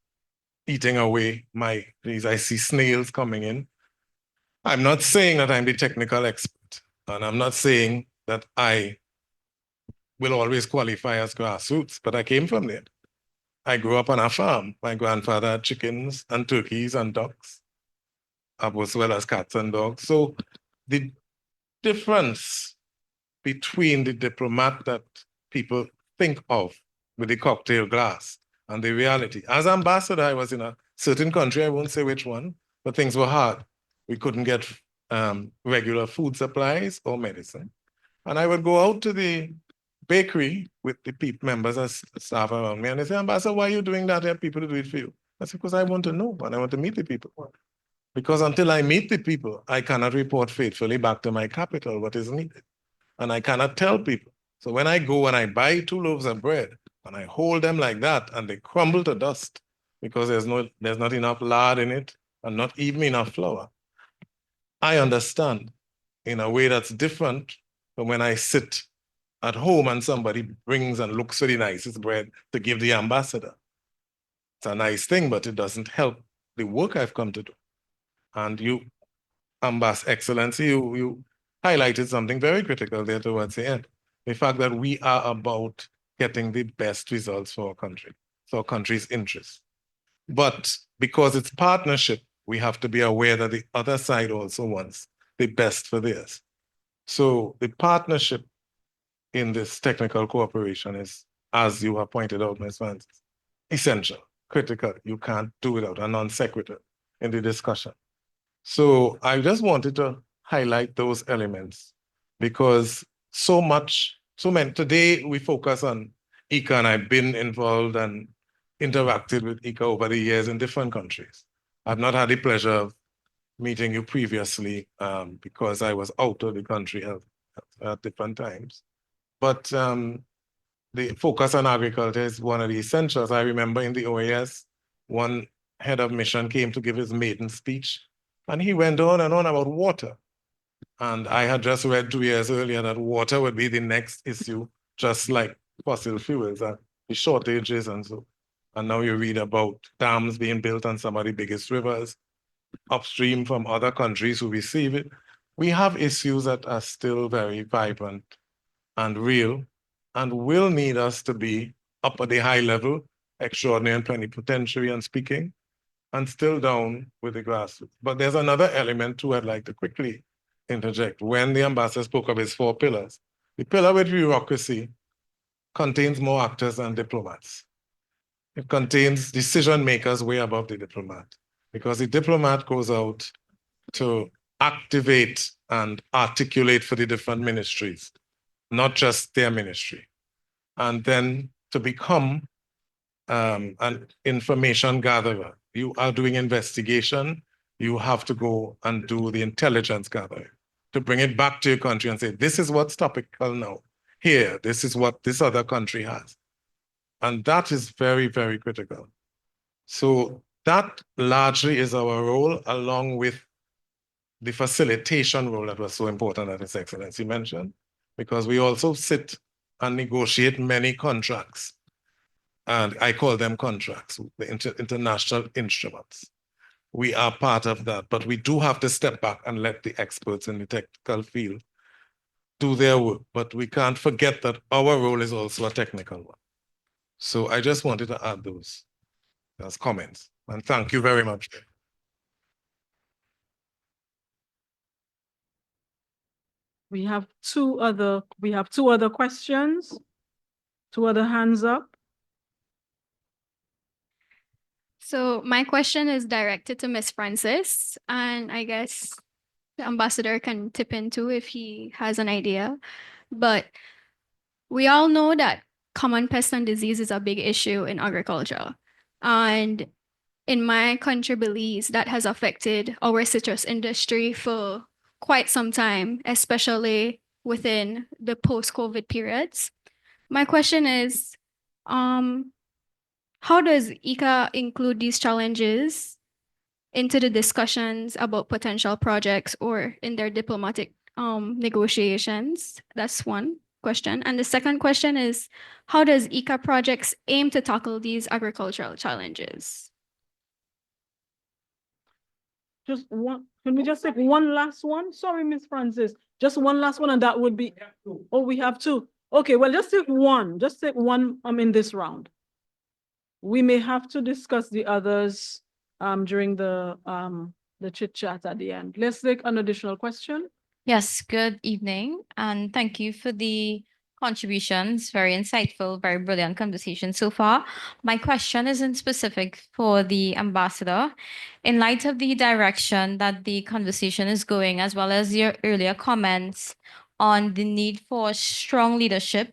eating away my trees. I see snails coming in. I'm not saying that I'm the technical expert, and I'm not saying that I will always qualify as grassroots, but I came from there. I grew up on a farm. My grandfather had chickens and turkeys and ducks, as well as cats and dogs. So the difference between the diplomat that people think of with the cocktail glass and the reality. As ambassador, I was in a certain country, I won't say which one, but things were hard. We couldn't get regular food supplies or medicine. And I would go out to the bakery with the members as staff around me, and they say, Ambassador, why are you doing that? I have people to do it for you. I said, because I want to know and I want to meet the people. Because until I meet the people, I cannot report faithfully back to my capital what is needed. And I cannot tell people. So when I go and I buy 2 loaves of bread and I hold them like that and they crumble to dust because there's not enough lard in it and not even enough flour, I understand in a way that's different from when I sit at home and somebody brings and looks for the nicest bread to give the ambassador. It's a nice thing, but it doesn't help the work I've come to do. And you, Excellency, you highlighted something very critical there towards the end. The fact that we are about getting the best results for our country, for our country's interests. But because it's partnership, we have to be aware that the other side also wants the best for theirs. So the partnership in this technical cooperation is, as you have pointed out, Ms. Francis, essential, critical. You can't do without a non sequitur in the discussion. So I just wanted to highlight those elements because today we focus on IICA, and I've been involved and interacted with IICA over the years in different countries. I've not had the pleasure of meeting you previously because I was out of the country at different times. But the focus on agriculture is one of the essentials. I remember in the OAS, one head of mission came to give his maiden speech, and he went on and on about water. And I had just read 2 years earlier that water would be the next issue, just like fossil fuels and the shortages and so. And now you read about dams being built on some of the biggest rivers upstream from other countries who receive it. We have issues that are still very vibrant and real and will need us to be up at the high level, extraordinary and plenipotentiary and speaking, and still down with the grassroots. But there's another element too I'd like to quickly interject. When the ambassador spoke of his 4 pillars, the pillar with bureaucracy contains more actors than diplomats. It contains decision makers way above the diplomat, because the diplomat goes out to activate and articulate for the different ministries, not just their ministry. And then to become an information gatherer. You are doing investigation, you have to go and do the intelligence gathering to bring it back to your country and say, this is what's topical now. Here, this is what this other country has. And that is very, very critical. So that largely is our role, along with the facilitation role that was so important that His Excellency mentioned, because we also sit and negotiate many contracts. And I call them contracts, the international instruments. We are part of that, but we do have to step back and let the experts in the technical field do their work. But we can't forget that our role is also a technical one. So I just wanted to add those as comments. And thank you very much. We have two other questions, two other hands up. So my question is directed to Ms. Francis, and I guess the ambassador can tip into if he has an idea. But we all know that common pest and disease is a big issue in agriculture. And in my country, Belize, that has affected our citrus industry for quite some time, especially within the post-COVID periods. My question is, how does IICA include these challenges into the discussions about potential projects or in their diplomatic negotiations? That's one question. And the second question is, how does IICA projects aim to tackle these agricultural challenges? Just one, can we just take one last one? Sorry, Miss Francis, just one last one, and that would be, oh, we have two. Okay, well, just take one in this round. We may have to discuss the others during the chit chat at the end. Let's take an additional question. Yes, good evening, and thank you for the contributions. Very insightful, very brilliant conversation so far. My question is in specific for the ambassador. In light of the direction that the conversation is going, as well as your earlier comments on the need for strong leadership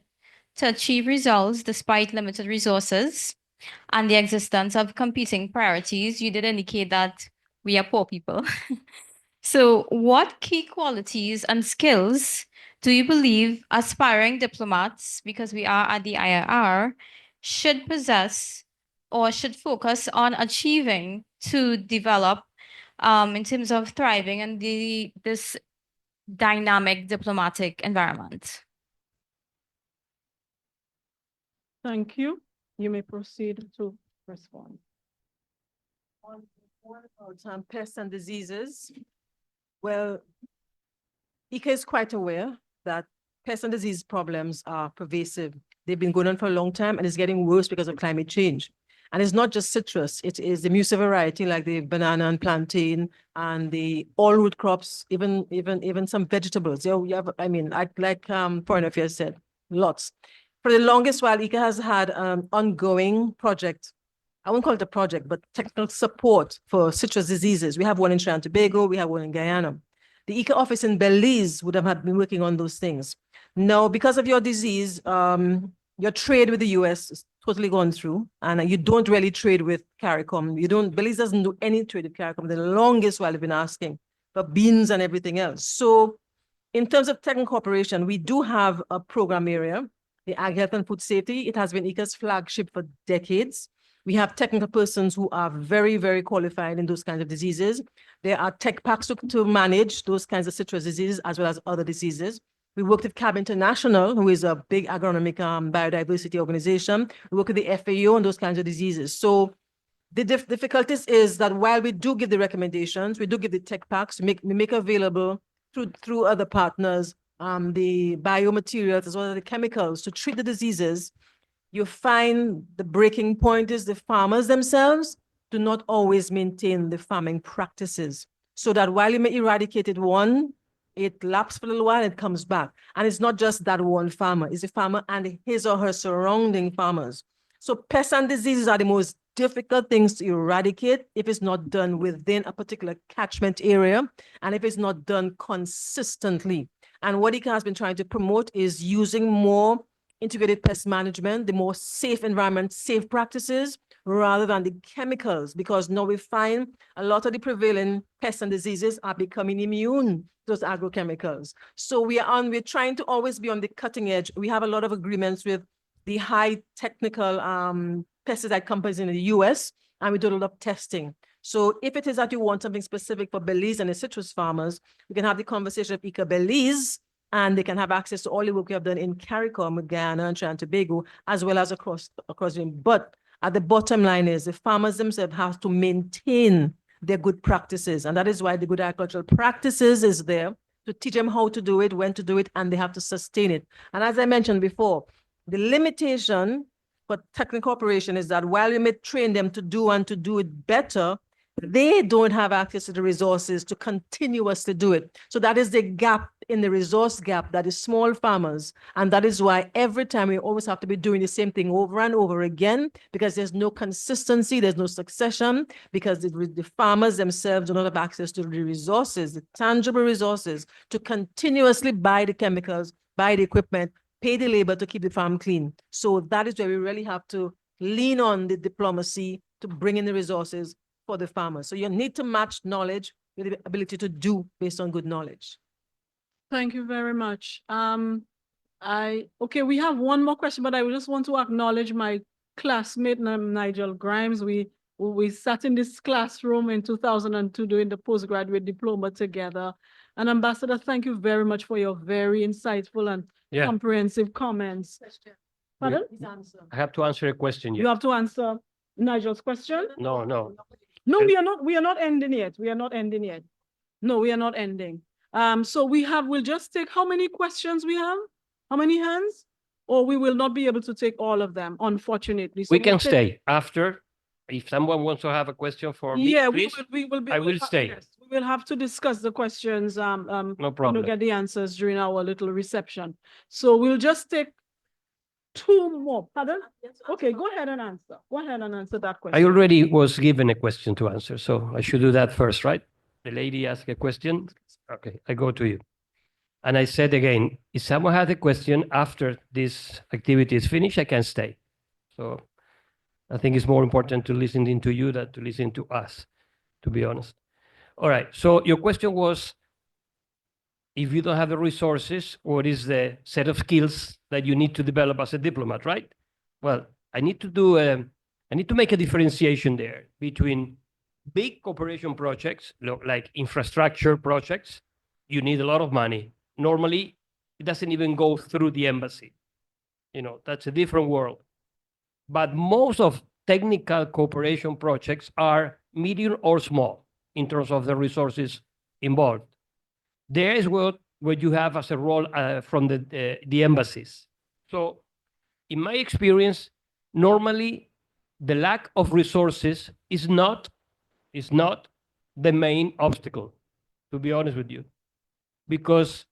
to achieve results despite limited resources and the existence of competing priorities, you did indicate that we are poor people. So what key qualities and skills do you believe aspiring diplomats, because we are at the IIR, should possess or should focus on achieving to develop in terms of thriving in this dynamic diplomatic environment? Thank you. You may proceed to respond. What about pests and diseases? Well, IICA is quite aware that pest and disease problems are pervasive. They've been going on for a long time, and it's getting worse because of climate change. And it's not just citrus, it is the musa variety like the banana and plantain and the all root crops, even some vegetables. You have, I mean, like Foreign Affairs said, lots. For the longest while, IICA has had an ongoing project. I won't call it a project, but technical support for citrus diseases. We have one in Trinidad and Tobago, we have one in Guyana. The IICA office in Belize would have been working on those things. Now, because of your disease, your trade with the US is totally gone through, and you don't really trade with CARICOM. Belize doesn't do any trade with CARICOM. The longest while they've been asking for beans and everything else. So in terms of technical cooperation, we do have a program area, the Ag Health and Food Safety. It has been IICA's flagship for decades. We have technical persons who are very, very qualified in those kinds of diseases. There are tech packs to manage those kinds of citrus diseases as well as other diseases. We work with CAB International, who is a big agronomic biodiversity organization. We work with the FAO on those kinds of diseases. So the difficulties is that while we do give the recommendations, we do give the tech packs, we make available through other partners, the biomaterials as well as the chemicals to treat the diseases. You find the breaking point is the farmers themselves do not always maintain the farming practices. So that while you may eradicate it it laps for a little while, it comes back. And it's not just that one farmer, it's the farmer and his or her surrounding farmers. So pests and diseases are the most difficult things to eradicate if it's not done within a particular catchment area and if it's not done consistently. And what IICA has been trying to promote is using more integrated pest management, the more safe environment, safe practices, rather than the chemicals, because now we find a lot of the prevailing pests and diseases are becoming immune to those agrochemicals. So we're trying to always be on the cutting edge. We have a lot of agreements with the high technical pesticide companies in the US, and we do a lot of testing. So if it is that you want something specific for Belize and the citrus farmers, we can have the conversation of IICA Belize, and they can have access to all the work we have done in CARICOM with Guyana and Trinidad and Tobago, as well as across the. But at the bottom line is the farmers themselves have to maintain their good practices. And that is why the good agricultural practices is there to teach them how to do it, when to do it, and they have to sustain it. And as I mentioned before, the limitation for technical operation is that while we may train them to do and to do it better, they don't have access to the resources to continuously do it. So that is the gap in the resource gap that is small farmers. And that is why every time we always have to be doing the same thing over and over again, because there's no consistency, there's no succession, because the farmers themselves do not have access to the resources, the tangible resources, to continuously buy the chemicals, buy the equipment, pay the labor to keep the farm clean. So that is where we really have to lean on the diplomacy to bring in the resources for the farmers. So you need to match knowledge with the ability to do based on good knowledge. Thank you very much. Okay, we have one more question, but I just want to acknowledge my classmate, Nigel Grimes. We sat in this classroom in 2002 doing the postgraduate diploma together. And Ambassador, thank you very much for your very insightful and comprehensive comments. Pardon? I have to answer a question. You have to answer Nigel's question? No. No, we are not ending yet. We are not ending yet. No, we are not ending. So we'll just take how many questions we have? How many hands? Or we will not be able to take all of them, unfortunately. So We can we'll take- stay after. If someone wants to have a question for me, Yeah, please, we will be. I will stay. Yes, we will have to discuss the questions, No problem. get the answers during our little reception. So we'll just take two more. Pardon? Okay, go ahead and answer. Go ahead and answer that question. I already was given a question to answer, so I should do that first, right? The lady asked a question. Okay, I go to you. And I said again, if someone has a question after this activity is finished, I can stay. So I think it's more important to listen to you than to listen to us, to be honest. All right, so your question was, if you don't have the resources, what is the set of skills that you need to develop as a diplomat, right? Well, I need to make a differentiation there between big cooperation projects, like infrastructure projects. You need a lot of money. Normally, it doesn't even go through the embassy. That's a different world. But most of technical cooperation projects are medium or small in terms of the resources involved. There is what you have as a role from the embassies. So in my experience, normally the lack of resources is not the main obstacle, to be honest with you. Because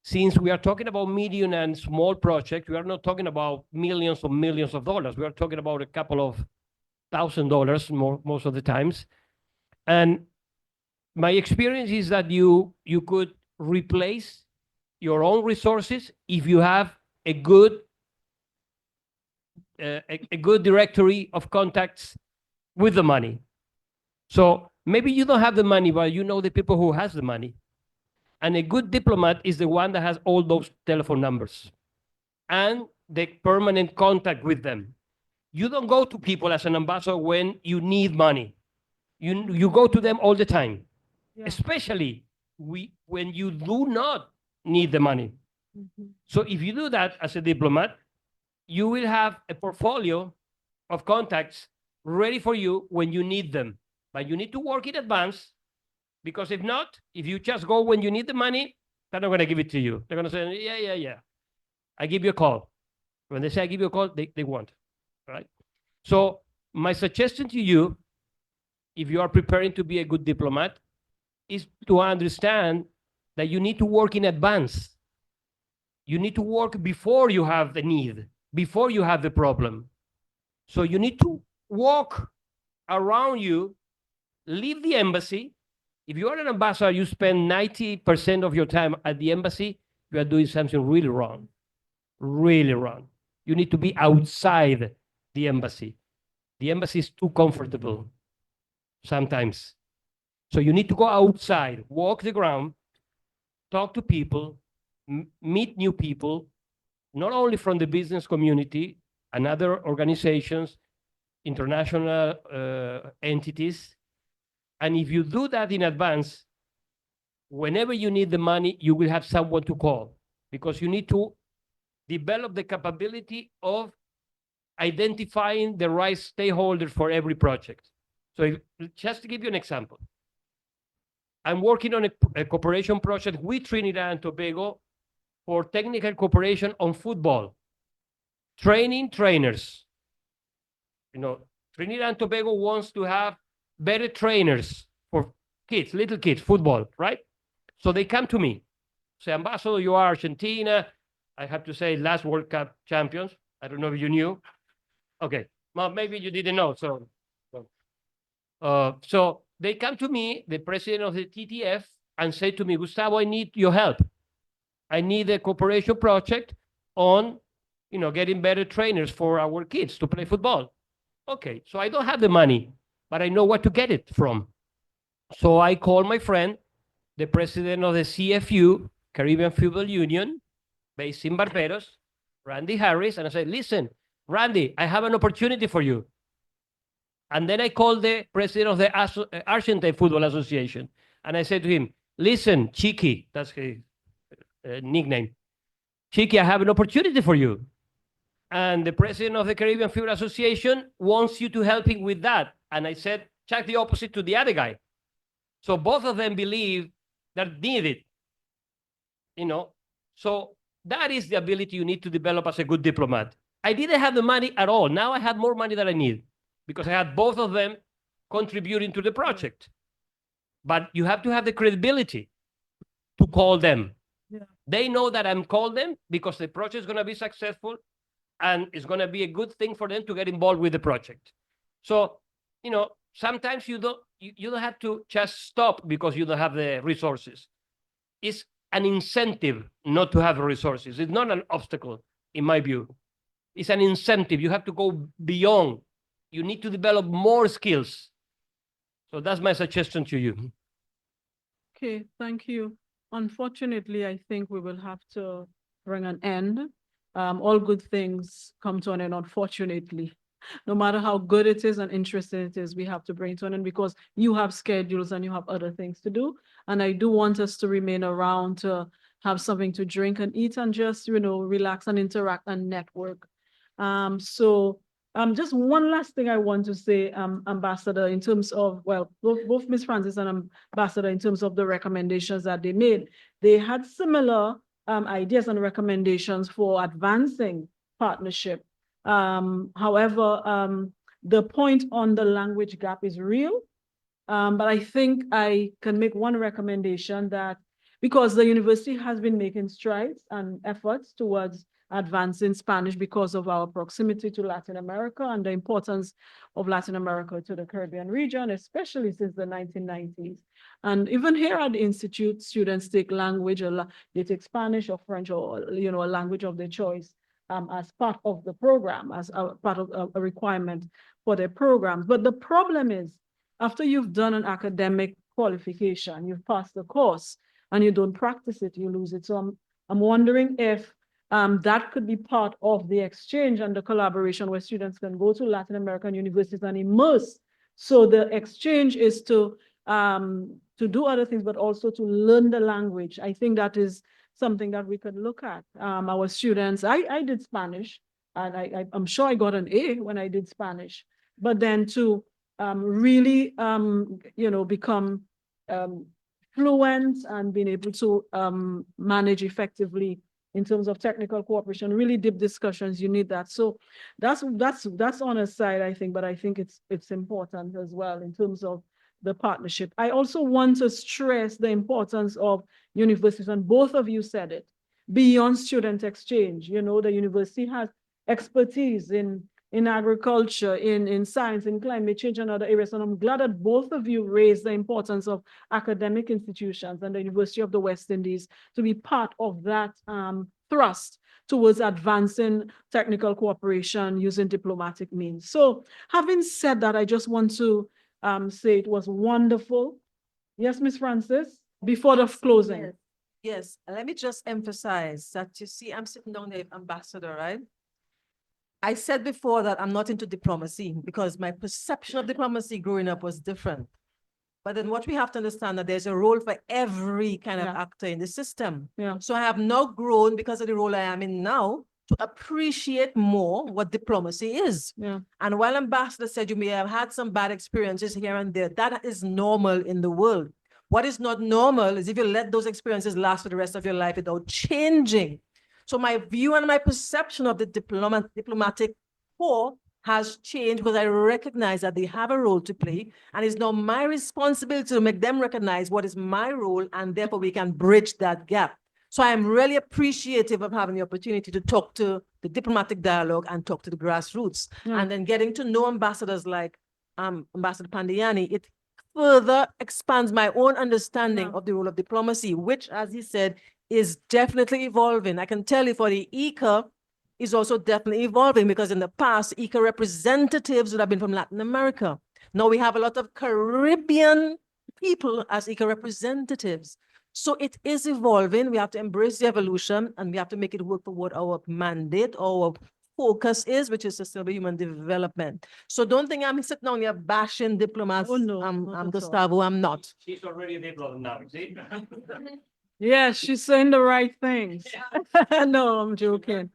since we are talking about medium and small projects, we are not talking about millions or millions of dollars. We are talking about a couple of $1,000 most of the times. And my experience is that you could replace your own resources if you have a good directory of contacts with the money. So maybe you don't have the money, but you know the people who has the money. And a good diplomat is the one that has all those telephone numbers and the permanent contact with them. You don't go to people as an ambassador when you need money. You go to them all the time, especially when you do not need the money. So if you do that as a diplomat, you will have a portfolio of contacts ready for you when you need them. But you need to work in advance, because if not, if you just go when you need the money, they're not going to give it to you. They're going to say, yeah. I give you a call. When they say I give you a call, they won't. All right? So my suggestion to you, if you are preparing to be a good diplomat, is to understand that you need to work in advance. You need to work before you have the need, before you have the problem. So you need to walk around you, leave the embassy. If you are an ambassador, you spend 90% of your time at the embassy, you are doing something really wrong. Really wrong. You need to be outside the embassy. The embassy is too comfortable sometimes. So you need to go outside, walk the ground, talk to people, meet new people, not only from the business community, and other organizations, international entities. And if you do that in advance, whenever you need the money, you will have someone to call, because you need to develop the capability of identifying the right stakeholders for every project. So just to give you an example, I'm working on a cooperation project with Trinidad and Tobago for technical cooperation on football, training trainers. Trinidad and Tobago wants to have better trainers for kids, little kids, football, right? So they come to me, say, Ambassador, you are Argentina. I have to say last World Cup champions. I don't know if you knew. Okay, well, maybe you didn't know. So they come to me, the president of the TTF, and say to me, Gustavo, I need your help. I need a cooperation project on, getting better trainers for our kids to play football. Okay, so I don't have the money, but I know where to get it from. So I call my friend, the president of the CFU, Caribbean Football Union, based in Barbados, Randy Harris, and I said, listen, Randy, I have an opportunity for you. And then I called the president of the Argentine Football Association, and I said to him, listen, Chiqui, that's his nickname. Chiqui, I have an opportunity for you. And the president of the Caribbean Football Association wants you to help him with that. And I said, check the opposite to the other guy. So both of them believe that need it. So that is the ability you need to develop as a good diplomat. I didn't have the money at all. Now I have more money than I need, because I had both of them contributing to the project. But you have to have the credibility to call them. Yeah. They know that I'm calling them because the project is going to be successful, and it's going to be a good thing for them to get involved with the project. So, sometimes you don't have to just stop because you don't have the resources. It's an incentive not to have resources. It's not an obstacle, in my view. It's an incentive. You have to go beyond. You need to develop more skills. So that's my suggestion to you. Okay, thank you. Unfortunately, I think we will have to bring an end. All good things come to an end, unfortunately. No matter how good it is and interesting it is, we have to bring it to an end because you have schedules and you have other things to do. And I do want us to remain around to have something to drink and eat and just, relax and interact and network. Just one last thing I want to say, Ambassador, in terms of, both Ms. Francis and Ambassador, in terms of the recommendations that they made, they had similar ideas and recommendations for advancing partnership. However, the point on the language gap is real, but I think I can make one recommendation that because the university has been making strides and efforts towards advancing Spanish because of our proximity to Latin America and the importance of Latin America to the Caribbean region, especially since the 1990s. And even here at the Institute, students take language, they take Spanish or French or, a language of their choice as part of the program, as a part of a requirement for their programs. But the problem is, after you've done an academic qualification, you've passed the course, and you don't practice it, you lose it. So I'm wondering if that could be part of the exchange and the collaboration where students can go to Latin American universities and immerse. So the exchange is to do other things, but also to learn the language. I think that is something that we could look at. Our students, I did Spanish, and I'm sure I got an A when I did Spanish, but then to really, become fluent and being able to manage effectively in terms of technical cooperation, really deep discussions, you need that. So that's on a side, I think, but I think it's important as well in terms of the partnership. I also want to stress the importance of universities, and both of you said it, beyond student exchange. The university has expertise in agriculture, in science, in climate change, and other areas. And I'm glad that both of you raised the importance of academic institutions and the University of the West Indies to be part of that thrust towards advancing technical cooperation using diplomatic means. So having said that, I just want to say it was wonderful. Yes, Ms. Francis, before the closing. Yes, let me just emphasize that, you see, I'm sitting down there, Ambassador, right? I said before that I'm not into diplomacy because my perception of diplomacy growing up was different. But then what we have to understand that there's a role for every kind of Yeah. actor in the system. Yeah. So I have now grown because of the role I am in now to appreciate more what diplomacy is. Yeah. And while Ambassador said you may have had some bad experiences here and there, that is normal in the world. What is not normal is if you let those experiences last for the rest of your life without changing. So my view and my perception of the diplomatic corps has changed because I recognize that they have a role to play, and it's now my responsibility to make them recognize what is my role, and therefore we can bridge that gap. So I am really appreciative of having the opportunity to talk to the diplomatic dialogue and talk to the grassroots. Yeah. And then getting to know ambassadors like Ambassador Pandiani, it further expands my own understanding Yeah. of the role of diplomacy, which, as he said, is definitely evolving. I can tell you for the IICA, is also definitely evolving because in the past, IICA representatives would have been from Latin America. Now we have a lot of Caribbean people as IICA representatives. So it is evolving. We have to embrace the evolution and we have to make it work for what our mandate, our focus is, which is sustainable human development. So don't think I'm sitting down here bashing diplomats. Oh, no, not I'm at all. Gustavo, I'm not. She's already a diplomat now, see? Yes, she's saying the right things. No, I'm joking.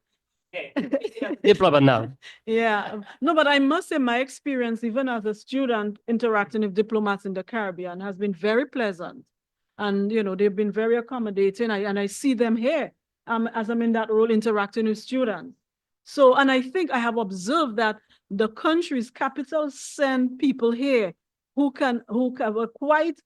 Diplomat now. Yeah, no, but I must say my experience, even as a student interacting with diplomats in the Caribbean, has been very pleasant. And, you know, they've been very accommodating. And I see them here as I'm in that role interacting with students. So, and I think I have observed that the country's capital send people here who can quite,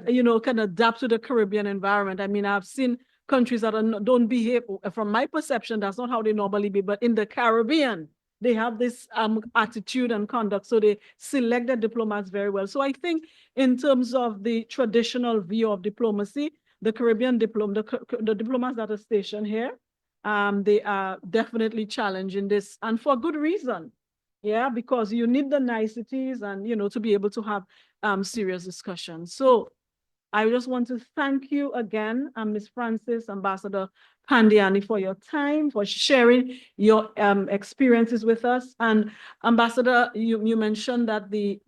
you know, can adapt to the Caribbean environment. I mean, I've seen countries that don't behave, from my perception, that's not how they normally be, but in the Caribbean, they have this attitude and conduct, so they select their diplomats very well. So I think in terms of the traditional view of diplomacy, the Caribbean the diplomats that are stationed here, they are definitely challenging this, and for good reason. Yeah, because you need the niceties and, you know, to be able to have serious discussions. So I just want to thank you again, Ms. Francis, Ambassador Pandiani, for your time, for sharing your experiences with us. And Ambassador, you mentioned that the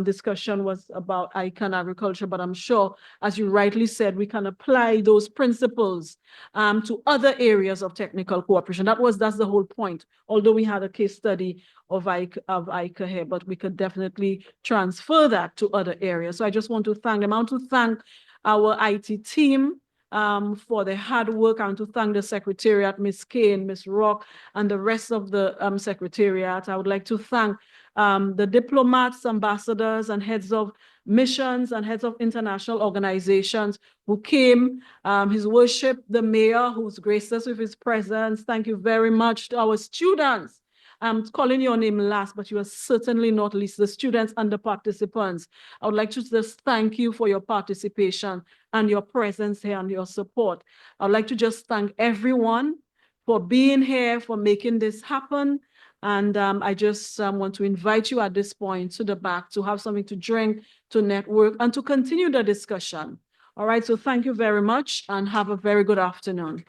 discussion was about IICA and agriculture, but I'm sure, as you rightly said, we can apply those principles to other areas of technical cooperation. That's the whole point. Although we had a case study of IICA here, but we could definitely transfer that to other areas. So I just want to thank them. I want to thank our IT team for their hard work. I want to thank the Secretariat, Ms. Kane, Ms. Rock, and the rest of the Secretariat. I would like to thank the diplomats, ambassadors, and heads of missions and heads of international organizations who came. His Worship, the Mayor, who's graced us with his presence. Thank you very much to our students. I'm calling your name last, but you are certainly not least, the students and the participants. I would like to just thank you for your participation and your presence here and your support. I'd like to just thank everyone for being here, for making this happen. And I just want to invite you at this point to the back to have something to drink, to network, and to continue the discussion. All right, so thank you very much and have a very good afternoon.